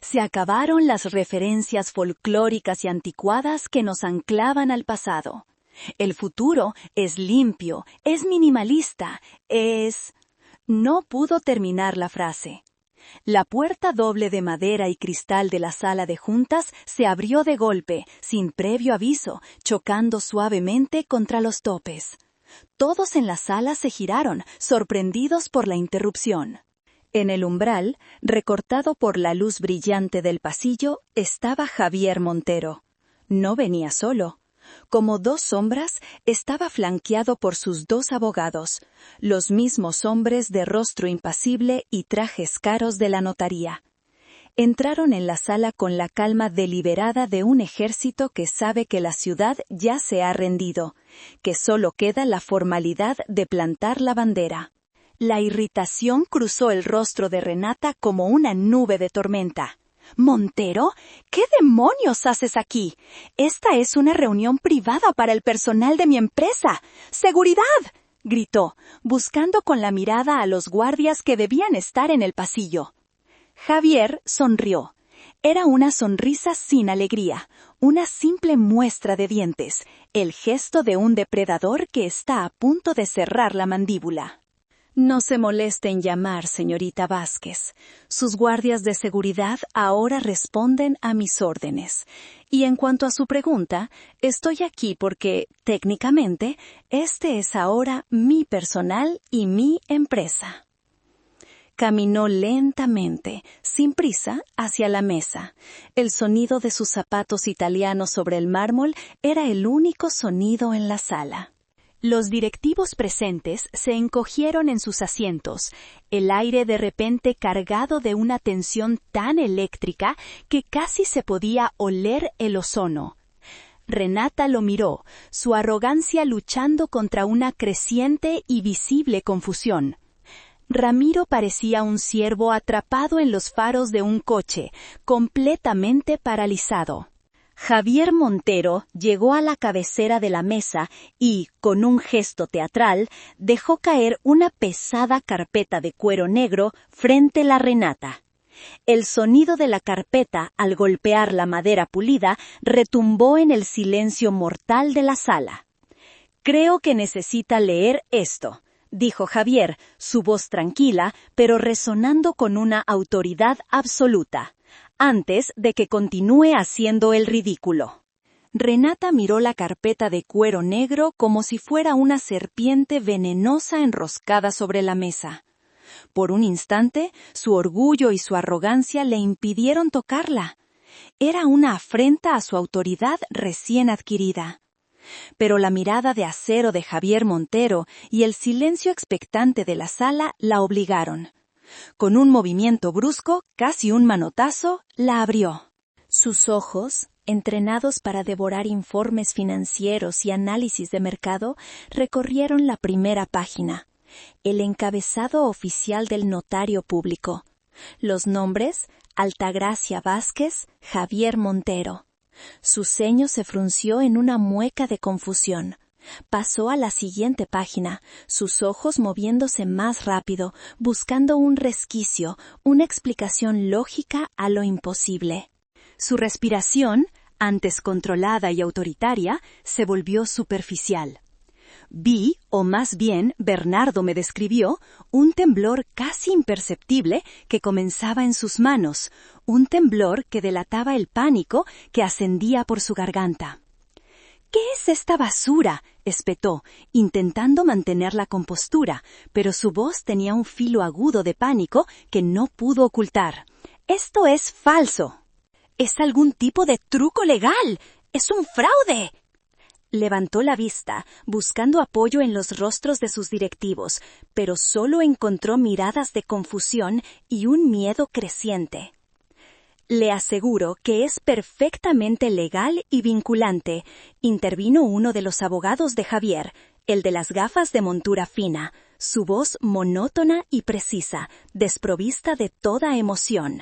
Se acabaron las referencias folclóricas y anticuadas que nos anclaban al pasado. El futuro es limpio, es minimalista, es... No pudo terminar la frase. La puerta doble de madera y cristal de la sala de juntas se abrió de golpe, sin previo aviso, chocando suavemente contra los topes. Todos en la sala se giraron, sorprendidos por la interrupción. En el umbral, recortado por la luz brillante del pasillo, estaba Javier Montero. No venía solo. Como 2 sombras, estaba flanqueado por sus 2 abogados, los mismos hombres de rostro impasible y trajes caros de la notaría. Entraron en la sala con la calma deliberada de un ejército que sabe que la ciudad ya se ha rendido, que solo queda la formalidad de plantar la bandera. La irritación cruzó el rostro de Renata como una nube de tormenta. «¿Montero? ¿Qué demonios haces aquí? Esta es una reunión privada para el personal de mi empresa. ¡Seguridad!», gritó, buscando con la mirada a los guardias que debían estar en el pasillo. Javier sonrió. Era una sonrisa sin alegría, una simple muestra de dientes, el gesto de un depredador que está a punto de cerrar la mandíbula. «No se moleste en llamar, señorita Vázquez. Sus guardias de seguridad ahora responden a mis órdenes. Y en cuanto a su pregunta, estoy aquí porque, técnicamente, este es ahora mi personal y mi empresa». Caminó lentamente, sin prisa, hacia la mesa. El sonido de sus zapatos italianos sobre el mármol era el único sonido en la sala. Los directivos presentes se encogieron en sus asientos, el aire de repente cargado de una tensión tan eléctrica que casi se podía oler el ozono. Renata lo miró, su arrogancia luchando contra una creciente y visible confusión. Ramiro parecía un ciervo atrapado en los faros de un coche, completamente paralizado. Javier Montero llegó a la cabecera de la mesa y, con un gesto teatral, dejó caer una pesada carpeta de cuero negro frente a la Renata. El sonido de la carpeta, al golpear la madera pulida, retumbó en el silencio mortal de la sala. «Creo que necesita leer esto», dijo Javier, su voz tranquila, pero resonando con una autoridad absoluta, antes de que continúe haciendo el ridículo. Renata miró la carpeta de cuero negro como si fuera una serpiente venenosa enroscada sobre la mesa. Por un instante, su orgullo y su arrogancia le impidieron tocarla. Era una afrenta a su autoridad recién adquirida. Pero la mirada de acero de Javier Montero y el silencio expectante de la sala la obligaron. Con un movimiento brusco, casi un manotazo, la abrió. Sus ojos, entrenados para devorar informes financieros y análisis de mercado, recorrieron la primera página. El encabezado oficial del notario público. Los nombres: Altagracia Vázquez, Javier Montero. Su ceño se frunció en una mueca de confusión. Pasó a la siguiente página, sus ojos moviéndose más rápido, buscando un resquicio, una explicación lógica a lo imposible. Su respiración, antes controlada y autoritaria, se volvió superficial. Vi, o más bien Bernardo me describió, un temblor casi imperceptible que comenzaba en sus manos, un temblor que delataba el pánico que ascendía por su garganta. «¿Qué es esta basura?», espetó, intentando mantener la compostura, pero su voz tenía un filo agudo de pánico que no pudo ocultar. «Esto es falso». «Es algún tipo de truco legal. Es un fraude». Levantó la vista, buscando apoyo en los rostros de sus directivos, pero solo encontró miradas de confusión y un miedo creciente. «Le aseguro que es perfectamente legal y vinculante», intervino uno de los abogados de Javier, el de las gafas de montura fina, su voz monótona y precisa, desprovista de toda emoción.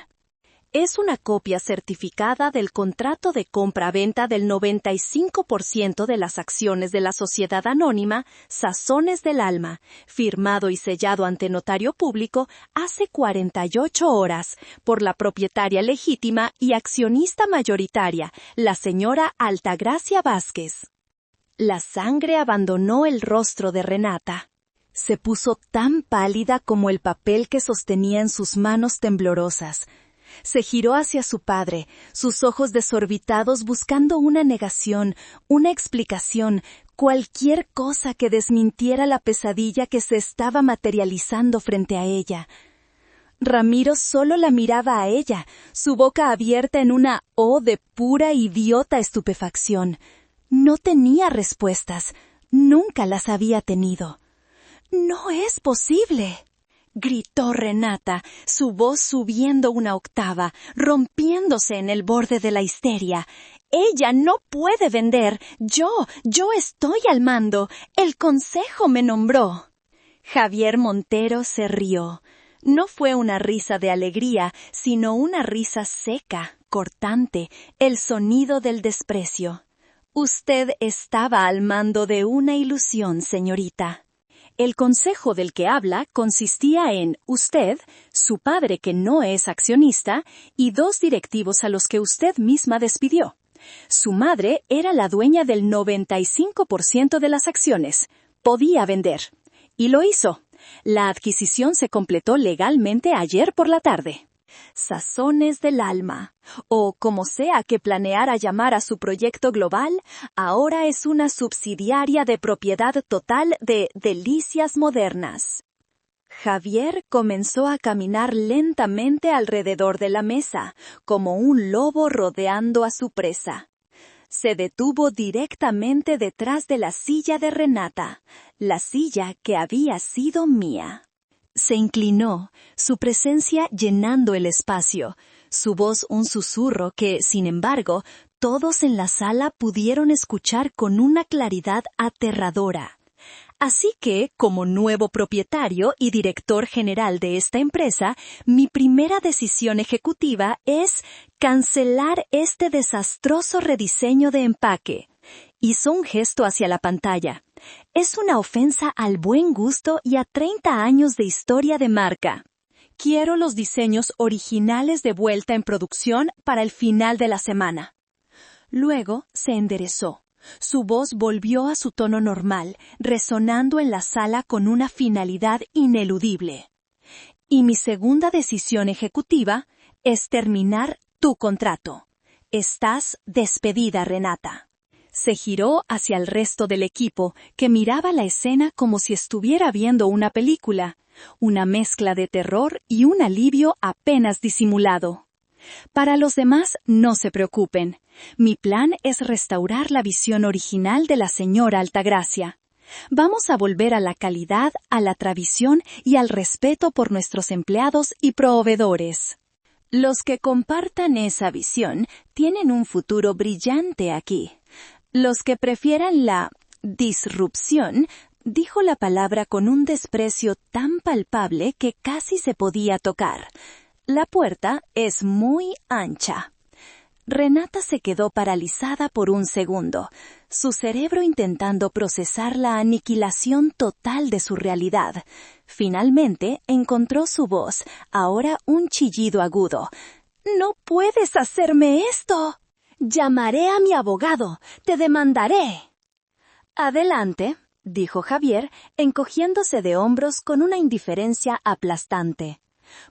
«Es una copia certificada del contrato de compra-venta del 95% de las acciones de la sociedad anónima Sazones del Alma, firmado y sellado ante notario público hace 48 horas por la propietaria legítima y accionista mayoritaria, la señora Altagracia Vázquez». La sangre abandonó el rostro de Renata. Se puso tan pálida como el papel que sostenía en sus manos temblorosas. Se giró hacia su padre, sus ojos desorbitados buscando una negación, una explicación, cualquier cosa que desmintiera la pesadilla que se estaba materializando frente a ella. Ramiro solo la miraba a ella, su boca abierta en una O de pura idiota estupefacción. No tenía respuestas, nunca las había tenido. «¡No es posible!». gritó Renata, su voz subiendo una octava, rompiéndose en el borde de la histeria. Ella no puede vender. Yo estoy al mando. El consejo me nombró. Javier Montero se rió. No fue una risa de alegría, sino una risa seca, cortante, el sonido del desprecio. Usted estaba al mando de una ilusión, señorita. El consejo del que habla consistía en usted, su padre que no es accionista, y 2 directivos a los que usted misma despidió. Su madre era la dueña del 95% de las acciones. Podía vender. Y lo hizo. La adquisición se completó legalmente ayer por la tarde. Sazones del alma, o como sea que planeara llamar a su proyecto global, ahora es una subsidiaria de propiedad total de Delicias Modernas. Javier comenzó a caminar lentamente alrededor de la mesa, como un lobo rodeando a su presa. Se detuvo directamente detrás de la silla de Renata, la silla que había sido mía. Se inclinó, su presencia llenando el espacio, su voz un susurro que, sin embargo, todos en la sala pudieron escuchar con una claridad aterradora. Así que, como nuevo propietario y director general de esta empresa, mi primera decisión ejecutiva es cancelar este desastroso rediseño de empaque. Hizo un gesto hacia la pantalla. Es una ofensa al buen gusto y a 30 años de historia de marca. Quiero los diseños originales de vuelta en producción para el final de la semana. Luego se enderezó. Su voz volvió a su tono normal, resonando en la sala con una finalidad ineludible. Y mi segunda decisión ejecutiva es terminar tu contrato. Estás despedida, Renata. Se giró hacia el resto del equipo, que miraba la escena como si estuviera viendo una película, una mezcla de terror y un alivio apenas disimulado. Para los demás, no se preocupen. Mi plan es restaurar la visión original de la señora Altagracia. Vamos a volver a la calidad, a la tradición y al respeto por nuestros empleados y proveedores. Los que compartan esa visión tienen un futuro brillante aquí. Los que prefieran la disrupción, dijo la palabra con un desprecio tan palpable que casi se podía tocar. La puerta es muy ancha. Renata se quedó paralizada por un segundo, su cerebro intentando procesar la aniquilación total de su realidad. Finalmente encontró su voz, ahora un chillido agudo. «¡No puedes hacerme esto! Llamaré a mi abogado, te demandaré». «Adelante», dijo Javier, encogiéndose de hombros con una indiferencia aplastante.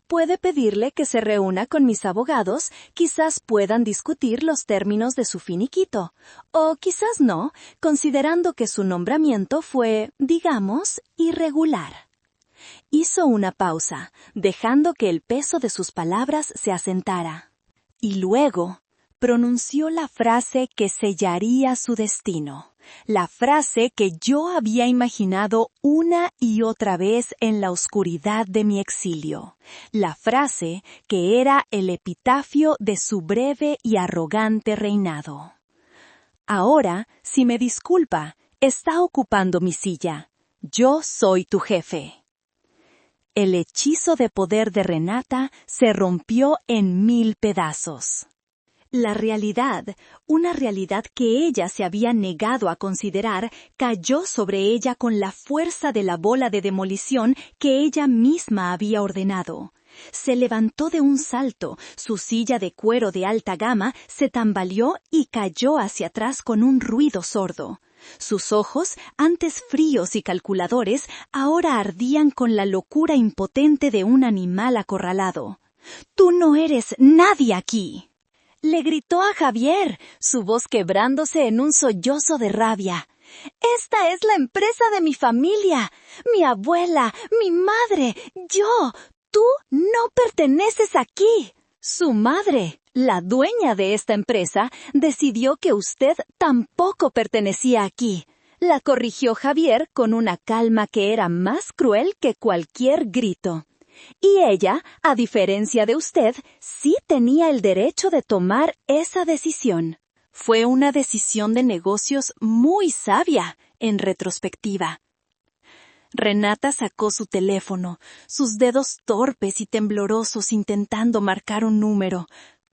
«Puede pedirle que se reúna con mis abogados, quizás puedan discutir los términos de su finiquito, o quizás no, considerando que su nombramiento fue, digamos, irregular». Hizo una pausa, dejando que el peso de sus palabras se asentara. Y luego pronunció la frase que sellaría su destino. La frase que yo había imaginado una y otra vez en la oscuridad de mi exilio. La frase que era el epitafio de su breve y arrogante reinado. Ahora, si me disculpa, está ocupando mi silla. Yo soy tu jefe. El hechizo de poder de Renata se rompió en 1000 pedazos. La realidad, una realidad que ella se había negado a considerar, cayó sobre ella con la fuerza de la bola de demolición que ella misma había ordenado. Se levantó de un salto, su silla de cuero de alta gama se tambaleó y cayó hacia atrás con un ruido sordo. Sus ojos, antes fríos y calculadores, ahora ardían con la locura impotente de un animal acorralado. «¡Tú no eres nadie aquí!», le gritó a Javier, su voz quebrándose en un sollozo de rabia. «Esta es la empresa de mi familia, mi abuela, mi madre, yo. Tú no perteneces aquí». Su madre, la dueña de esta empresa, decidió que usted tampoco pertenecía aquí. La corrigió Javier con una calma que era más cruel que cualquier grito. Y ella, a diferencia de usted, sí tenía el derecho de tomar esa decisión. Fue una decisión de negocios muy sabia, en retrospectiva. Renata sacó su teléfono, sus dedos torpes y temblorosos intentando marcar un número.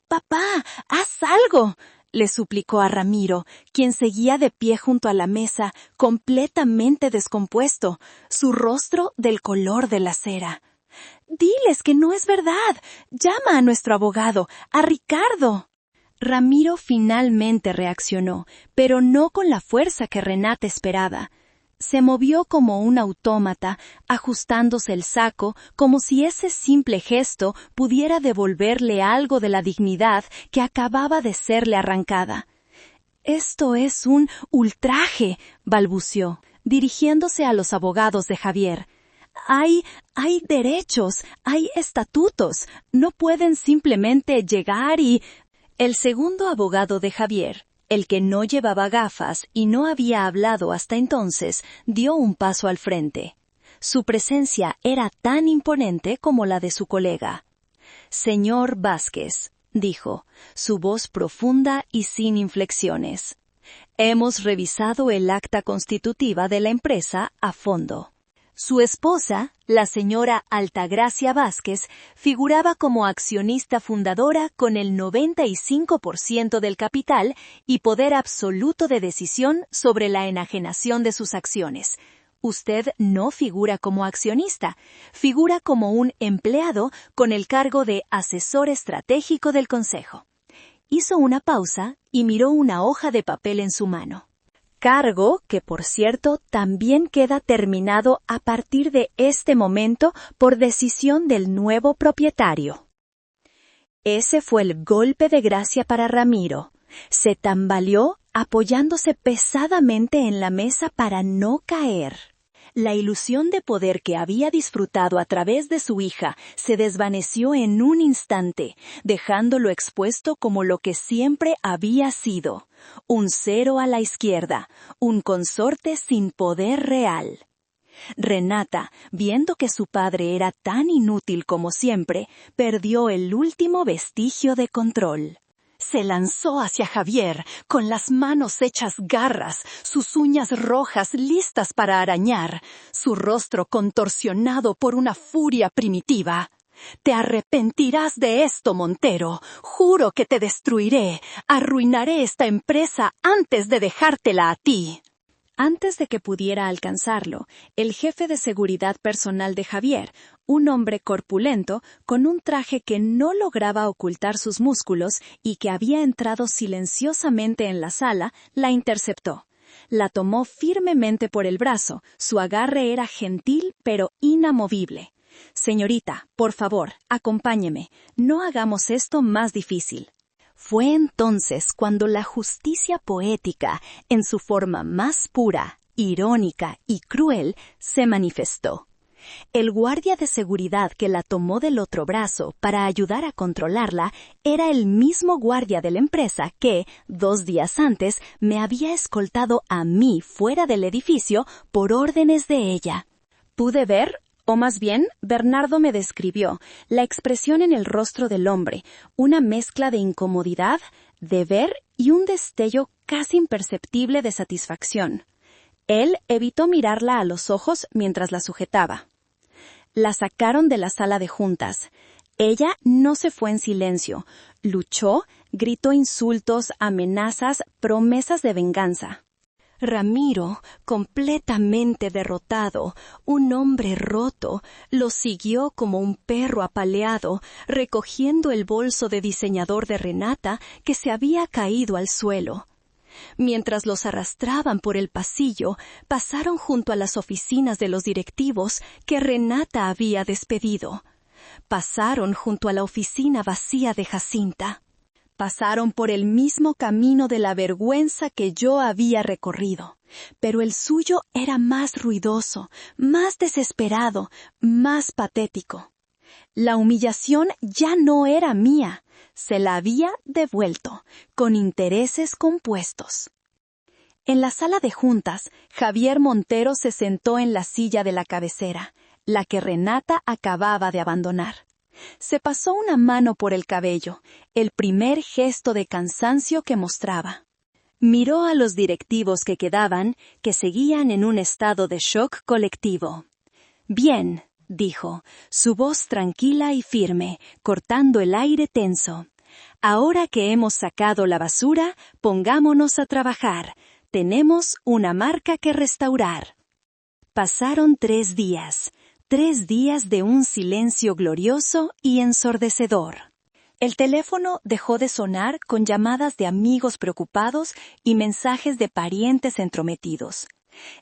«¡Papá, haz algo!», le suplicó a Ramiro, quien seguía de pie junto a la mesa, completamente descompuesto, su rostro del color de la cera. «Diles que no es verdad. Llama a nuestro abogado, a Ricardo». Ramiro finalmente reaccionó, pero no con la fuerza que Renata esperaba. Se movió como un autómata, ajustándose el saco como si ese simple gesto pudiera devolverle algo de la dignidad que acababa de serle arrancada. «Esto es un ultraje», balbuceó, dirigiéndose a los abogados de Javier. Hay derechos, hay estatutos, no pueden simplemente llegar y... El segundo abogado de Javier, el que no llevaba gafas y no había hablado hasta entonces, dio un paso al frente. Su presencia era tan imponente como la de su colega. «Señor Vázquez», dijo, su voz profunda y sin inflexiones. «Hemos revisado el acta constitutiva de la empresa a fondo. Su esposa, la señora Altagracia Vázquez, figuraba como accionista fundadora con el 95% del capital y poder absoluto de decisión sobre la enajenación de sus acciones. Usted no figura como accionista, figura como un empleado con el cargo de asesor estratégico del consejo». Hizo una pausa y miró una hoja de papel en su mano. Cargo que, por cierto, también queda terminado a partir de este momento por decisión del nuevo propietario. Ese fue el golpe de gracia para Ramiro. Se tambaleó apoyándose pesadamente en la mesa para no caer. La ilusión de poder que había disfrutado a través de su hija se desvaneció en un instante, dejándolo expuesto como lo que siempre había sido: un cero a la izquierda, un consorte sin poder real. Renata, viendo que su padre era tan inútil como siempre, perdió el último vestigio de control. Se lanzó hacia Javier, con las manos hechas garras, sus uñas rojas listas para arañar, su rostro contorsionado por una furia primitiva. «Te arrepentirás de esto, Montero. Juro que te destruiré. Arruinaré esta empresa antes de dejártela a ti». Antes de que pudiera alcanzarlo, el jefe de seguridad personal de Javier, un hombre corpulento, con un traje que no lograba ocultar sus músculos y que había entrado silenciosamente en la sala, la interceptó. La tomó firmemente por el brazo, su agarre era gentil pero inamovible. «Señorita, por favor, acompáñeme, no hagamos esto más difícil». Fue entonces cuando la justicia poética, en su forma más pura, irónica y cruel, se manifestó. El guardia de seguridad que la tomó del otro brazo para ayudar a controlarla era el mismo guardia de la empresa que, 2 días antes, me había escoltado a mí fuera del edificio por órdenes de ella. Pude ver, o más bien, Bernardo me describió, la expresión en el rostro del hombre, una mezcla de incomodidad, deber y un destello casi imperceptible de satisfacción. Él evitó mirarla a los ojos mientras la sujetaba. La sacaron de la sala de juntas. Ella no se fue en silencio, luchó, gritó insultos, amenazas, promesas de venganza. Ramiro, completamente derrotado, un hombre roto, lo siguió como un perro apaleado, recogiendo el bolso de diseñador de Renata que se había caído al suelo. Mientras los arrastraban por el pasillo, pasaron junto a las oficinas de los directivos que Renata había despedido. Pasaron junto a la oficina vacía de Jacinta. Pasaron por el mismo camino de la vergüenza que yo había recorrido, pero el suyo era más ruidoso, más desesperado, más patético. La humillación ya no era mía, se la había devuelto, con intereses compuestos. En la sala de juntas, Javier Montero se sentó en la silla de la cabecera. la que Renata acababa de abandonar. Se pasó una mano por el cabello, el primer gesto de cansancio que mostraba. Miró a los directivos que quedaban, que seguían en un estado de shock colectivo. «Bien», dijo, su voz tranquila y firme, cortando el aire tenso. «Ahora que hemos sacado la basura, pongámonos a trabajar. Tenemos una marca que restaurar». Pasaron 3 días. 3 días de un silencio glorioso y ensordecedor. El teléfono dejó de sonar con llamadas de amigos preocupados y mensajes de parientes entrometidos.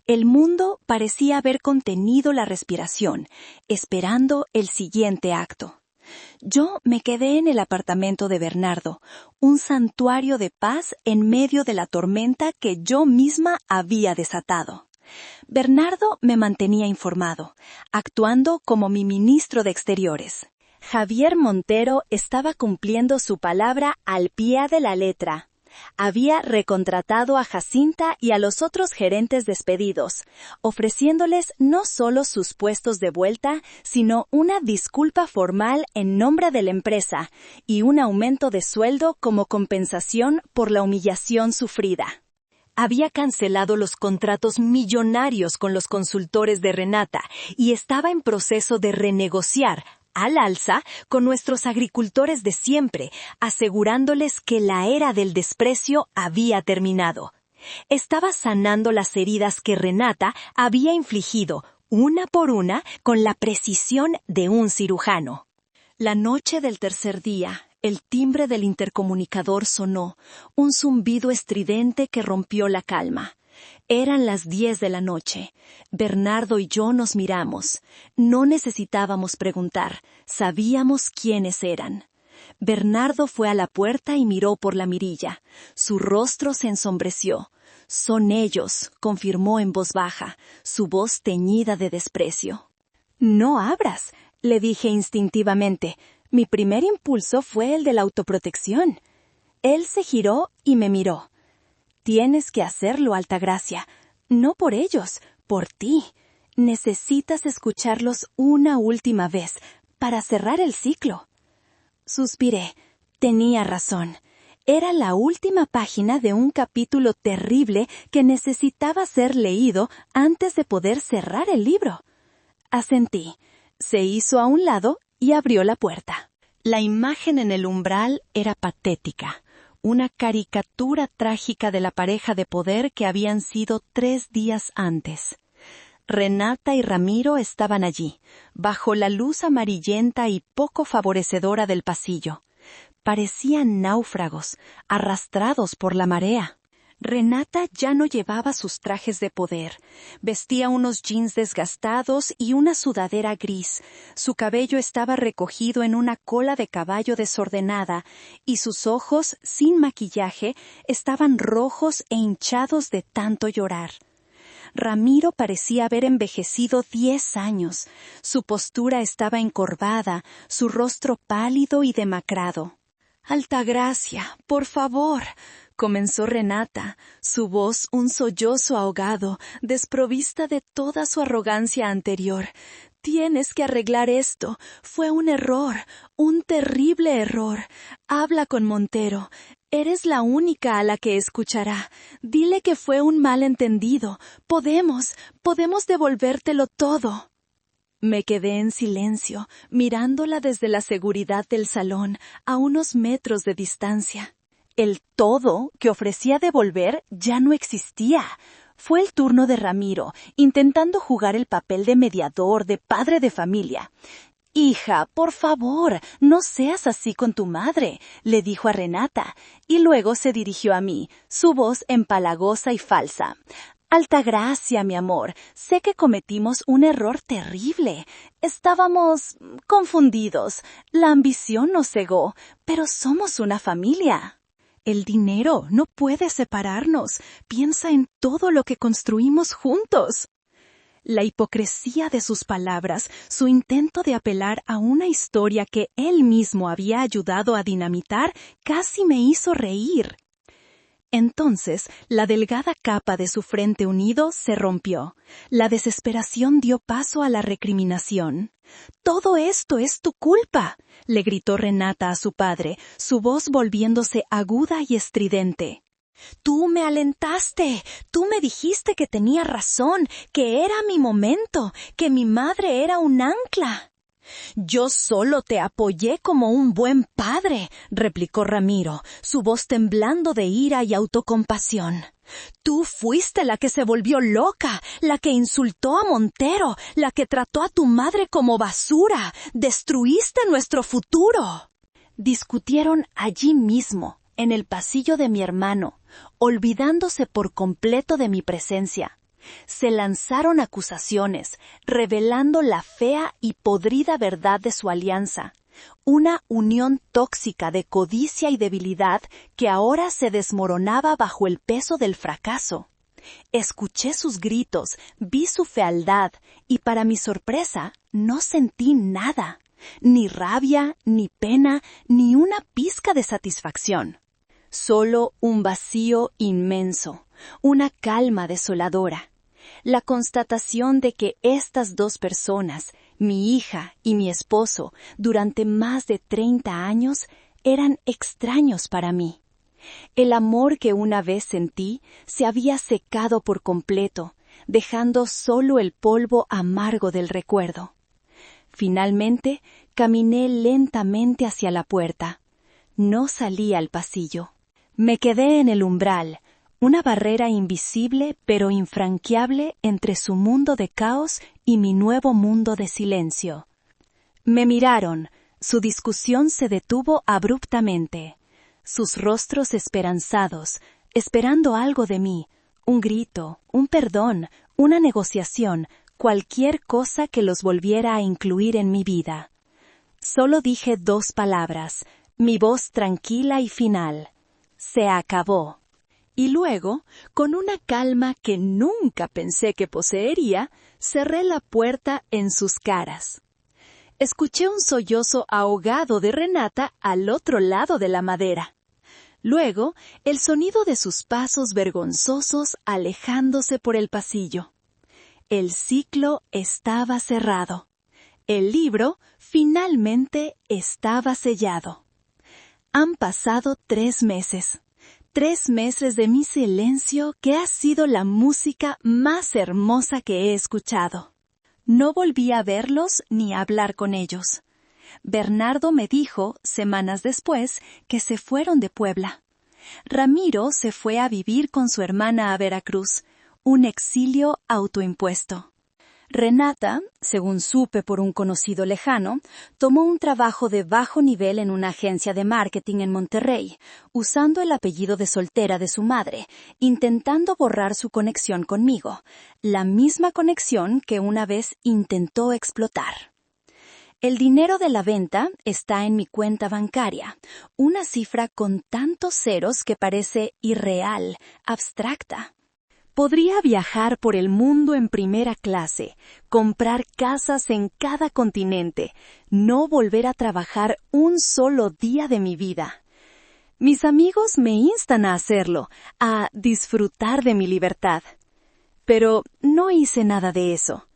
El mundo parecía haber contenido la respiración, esperando el siguiente acto. Yo me quedé en el apartamento de Bernardo, un santuario de paz en medio de la tormenta que yo misma había desatado. Bernardo me mantenía informado, actuando como mi ministro de Exteriores. Javier Montero estaba cumpliendo su palabra al pie de la letra. Había recontratado a Jacinta y a los otros gerentes despedidos, ofreciéndoles no solo sus puestos de vuelta, sino una disculpa formal en nombre de la empresa y un aumento de sueldo como compensación por la humillación sufrida. Había cancelado los contratos millonarios con los consultores de Renata y estaba en proceso de renegociar, al alza, con nuestros agricultores de siempre, asegurándoles que la era del desprecio había terminado. Estaba sanando las heridas que Renata había infligido, una por una, con la precisión de un cirujano. La noche del tercer día, el timbre del intercomunicador sonó, un zumbido estridente que rompió la calma. Eran las 10 de la noche. Bernardo y yo nos miramos. No necesitábamos preguntar, sabíamos quiénes eran. Bernardo fue a la puerta y miró por la mirilla. Su rostro se ensombreció. «Son ellos», confirmó en voz baja, su voz teñida de desprecio. «No abras», le dije instintivamente. Mi primer impulso fue el de la autoprotección. Él se giró y me miró. «Tienes que hacerlo, Altagracia. No por ellos, por ti. Necesitas escucharlos una última vez, para cerrar el ciclo». Suspiré. Tenía razón. Era la última página de un capítulo terrible que necesitaba ser leído antes de poder cerrar el libro. Asentí. Se hizo a un lado y abrió la puerta. La imagen en el umbral era patética, una caricatura trágica de la pareja de poder que habían sido 3 días antes. Renata y Ramiro estaban allí, bajo la luz amarillenta y poco favorecedora del pasillo. Parecían náufragos, arrastrados por la marea. Renata ya no llevaba sus trajes de poder. Vestía unos jeans desgastados y una sudadera gris. Su cabello estaba recogido en una cola de caballo desordenada y sus ojos, sin maquillaje, estaban rojos e hinchados de tanto llorar. Ramiro parecía haber envejecido 10 años. Su postura estaba encorvada, su rostro pálido y demacrado. «Altagracia, por favor», comenzó Renata, su voz un sollozo ahogado, desprovista de toda su arrogancia anterior. «Tienes que arreglar esto. Fue un error, un terrible error. Habla con Montero. Eres la única a la que escuchará. Dile que fue un malentendido. Podemos devolvértelo todo». Me quedé en silencio, mirándola desde la seguridad del salón, a unos metros de distancia. El todo que ofrecía devolver ya no existía. Fue el turno de Ramiro, intentando jugar el papel de mediador, de padre de familia. «Hija, por favor, no seas así con tu madre», le dijo a Renata, y luego se dirigió a mí, su voz empalagosa y falsa. «Altagracia, mi amor, sé que cometimos un error terrible. Estábamos confundidos. La ambición nos cegó, pero somos una familia». «El dinero no puede separarnos. Piensa en todo lo que construimos juntos». La hipocresía de sus palabras, su intento de apelar a una historia que él mismo había ayudado a dinamitar, casi me hizo reír. Entonces, la delgada capa de su frente unido se rompió. La desesperación dio paso a la recriminación. «Todo esto es tu culpa», le gritó Renata a su padre, su voz volviéndose aguda y estridente. «Tú me alentaste, tú me dijiste que tenía razón, que era mi momento, que mi madre era un ancla». «Yo solo te apoyé como un buen padre», replicó Ramiro, su voz temblando de ira y autocompasión. «Tú fuiste la que se volvió loca, la que insultó a Montero, la que trató a tu madre como basura. Destruiste nuestro futuro». Discutieron allí mismo, en el pasillo de mi hermano, olvidándose por completo de mi presencia. Se lanzaron acusaciones, revelando la fea y podrida verdad de su alianza, una unión tóxica de codicia y debilidad que ahora se desmoronaba bajo el peso del fracaso. Escuché sus gritos, vi su fealdad, y para mi sorpresa no sentí nada, ni rabia, ni pena, ni una pizca de satisfacción. Solo un vacío inmenso, una calma desoladora. La constatación de que estas dos personas, mi hija y mi esposo, durante más de 30 años, eran extraños para mí. El amor que una vez sentí se había secado por completo, dejando solo el polvo amargo del recuerdo. Finalmente, caminé lentamente hacia la puerta. No salí al pasillo. Me quedé en el umbral, una barrera invisible pero infranqueable entre su mundo de caos y mi nuevo mundo de silencio. Me miraron, su discusión se detuvo abruptamente. Sus rostros esperanzados, esperando algo de mí, un grito, un perdón, una negociación, cualquier cosa que los volviera a incluir en mi vida. Solo dije 2 palabras, mi voz tranquila y final. Se acabó. Y luego, con una calma que nunca pensé que poseería, cerré la puerta en sus caras. Escuché un sollozo ahogado de Renata al otro lado de la madera. Luego, el sonido de sus pasos vergonzosos alejándose por el pasillo. El ciclo estaba cerrado. El libro, finalmente, estaba sellado. Han pasado 3 meses. 3 meses de mi silencio que ha sido la música más hermosa que he escuchado. No volví a verlos ni a hablar con ellos. Bernardo me dijo, semanas después, que se fueron de Puebla. Ramiro se fue a vivir con su hermana a Veracruz, un exilio autoimpuesto. Renata, según supe por un conocido lejano, tomó un trabajo de bajo nivel en una agencia de marketing en Monterrey, usando el apellido de soltera de su madre, intentando borrar su conexión conmigo, la misma conexión que una vez intentó explotar. El dinero de la venta está en mi cuenta bancaria, una cifra con tantos ceros que parece irreal, abstracta. Podría viajar por el mundo en primera clase, comprar casas en cada continente, no volver a trabajar un solo día de mi vida. Mis amigos me instan a hacerlo, a disfrutar de mi libertad. Pero no hice nada de eso.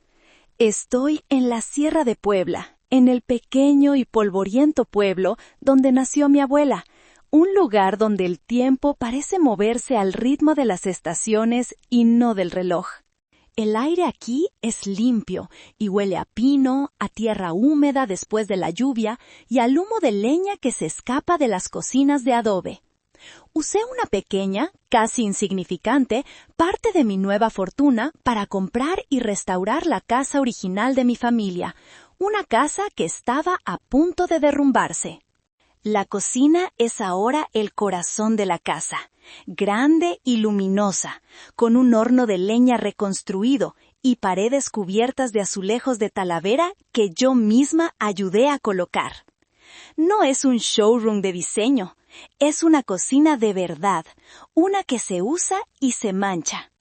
Estoy en la Sierra de Puebla, en el pequeño y polvoriento pueblo donde nació mi abuela, un lugar donde el tiempo parece moverse al ritmo de las estaciones y no del reloj. El aire aquí es limpio y huele a pino, a tierra húmeda después de la lluvia y al humo de leña que se escapa de las cocinas de adobe. Usé una pequeña, casi insignificante, parte de mi nueva fortuna para comprar y restaurar la casa original de mi familia, una casa que estaba a punto de derrumbarse. La cocina es ahora el corazón de la casa, grande y luminosa, con un horno de leña reconstruido y paredes cubiertas de azulejos de Talavera que yo misma ayudé a colocar. No es un showroom de diseño, es una cocina de verdad, una que se usa y se mancha.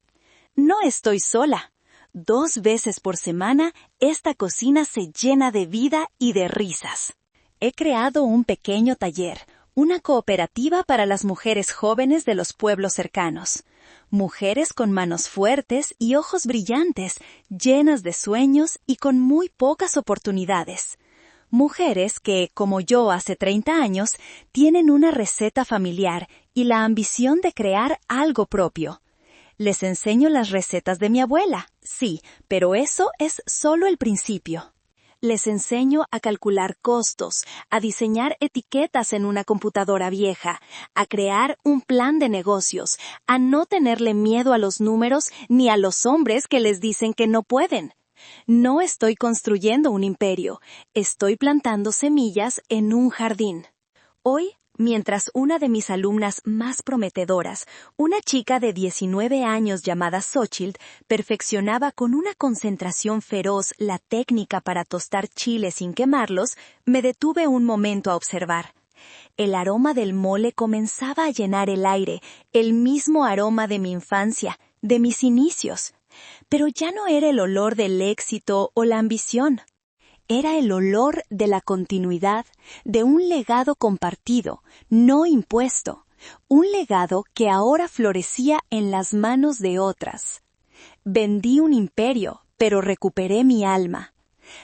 No estoy sola. 2 veces por semana, esta cocina se llena de vida y de risas. He creado un pequeño taller, una cooperativa para las mujeres jóvenes de los pueblos cercanos. Mujeres con manos fuertes y ojos brillantes, llenas de sueños y con muy pocas oportunidades. Mujeres que, como yo hace 30 años, tienen una receta familiar y la ambición de crear algo propio. Les enseño las recetas de mi abuela, sí, pero eso es solo el principio. Les enseño a calcular costos, a diseñar etiquetas en una computadora vieja, a crear un plan de negocios, a no tenerle miedo a los números ni a los hombres que les dicen que no pueden. No estoy construyendo un imperio, estoy plantando semillas en un jardín. Hoy, mientras una de mis alumnas más prometedoras, una chica de 19 años llamada Xochitl, perfeccionaba con una concentración feroz la técnica para tostar chiles sin quemarlos, me detuve un momento a observar. El aroma del mole comenzaba a llenar el aire, el mismo aroma de mi infancia, de mis inicios. Pero ya no era el olor del éxito o la ambición. Era el olor de la continuidad, de un legado compartido, no impuesto, un legado que ahora florecía en las manos de otras. Vendí un imperio, pero recuperé mi alma.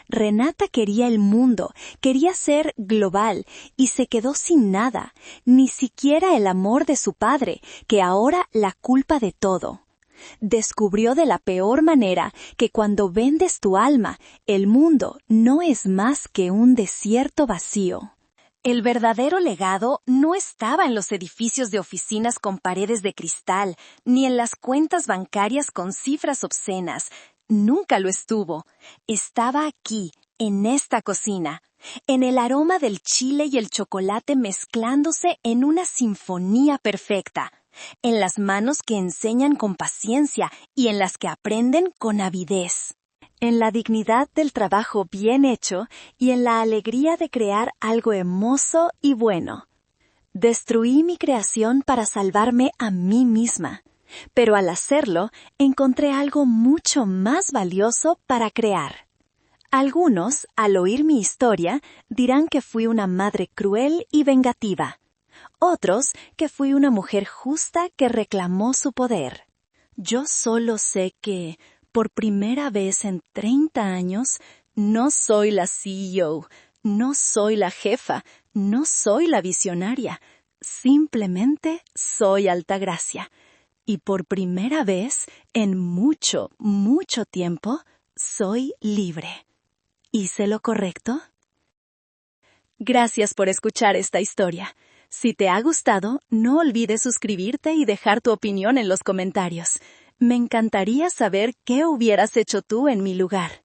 Renata quería el mundo, quería ser global, y se quedó sin nada, ni siquiera el amor de su padre, que ahora la culpa de todo. Descubrió de la peor manera que cuando vendes tu alma, el mundo no es más que un desierto vacío. El verdadero legado no estaba en los edificios de oficinas con paredes de cristal, ni en las cuentas bancarias con cifras obscenas. Nunca lo estuvo. Estaba aquí, en esta cocina, en el aroma del chile y el chocolate mezclándose en una sinfonía perfecta. En las manos que enseñan con paciencia y en las que aprenden con avidez. En la dignidad del trabajo bien hecho y en la alegría de crear algo hermoso y bueno. Destruí mi creación para salvarme a mí misma, pero al hacerlo encontré algo mucho más valioso para crear. Algunos, al oír mi historia, dirán que fui una madre cruel y vengativa. Otros, que fui una mujer justa que reclamó su poder. Yo solo sé que, por primera vez en 30 años, no soy la CEO, no soy la jefa, no soy la visionaria. Simplemente soy Altagracia. Y por primera vez, en mucho, mucho tiempo, soy libre. ¿Hice lo correcto? Gracias por escuchar esta historia. Si te ha gustado, no olvides suscribirte y dejar tu opinión en los comentarios. Me encantaría saber qué hubieras hecho tú en mi lugar.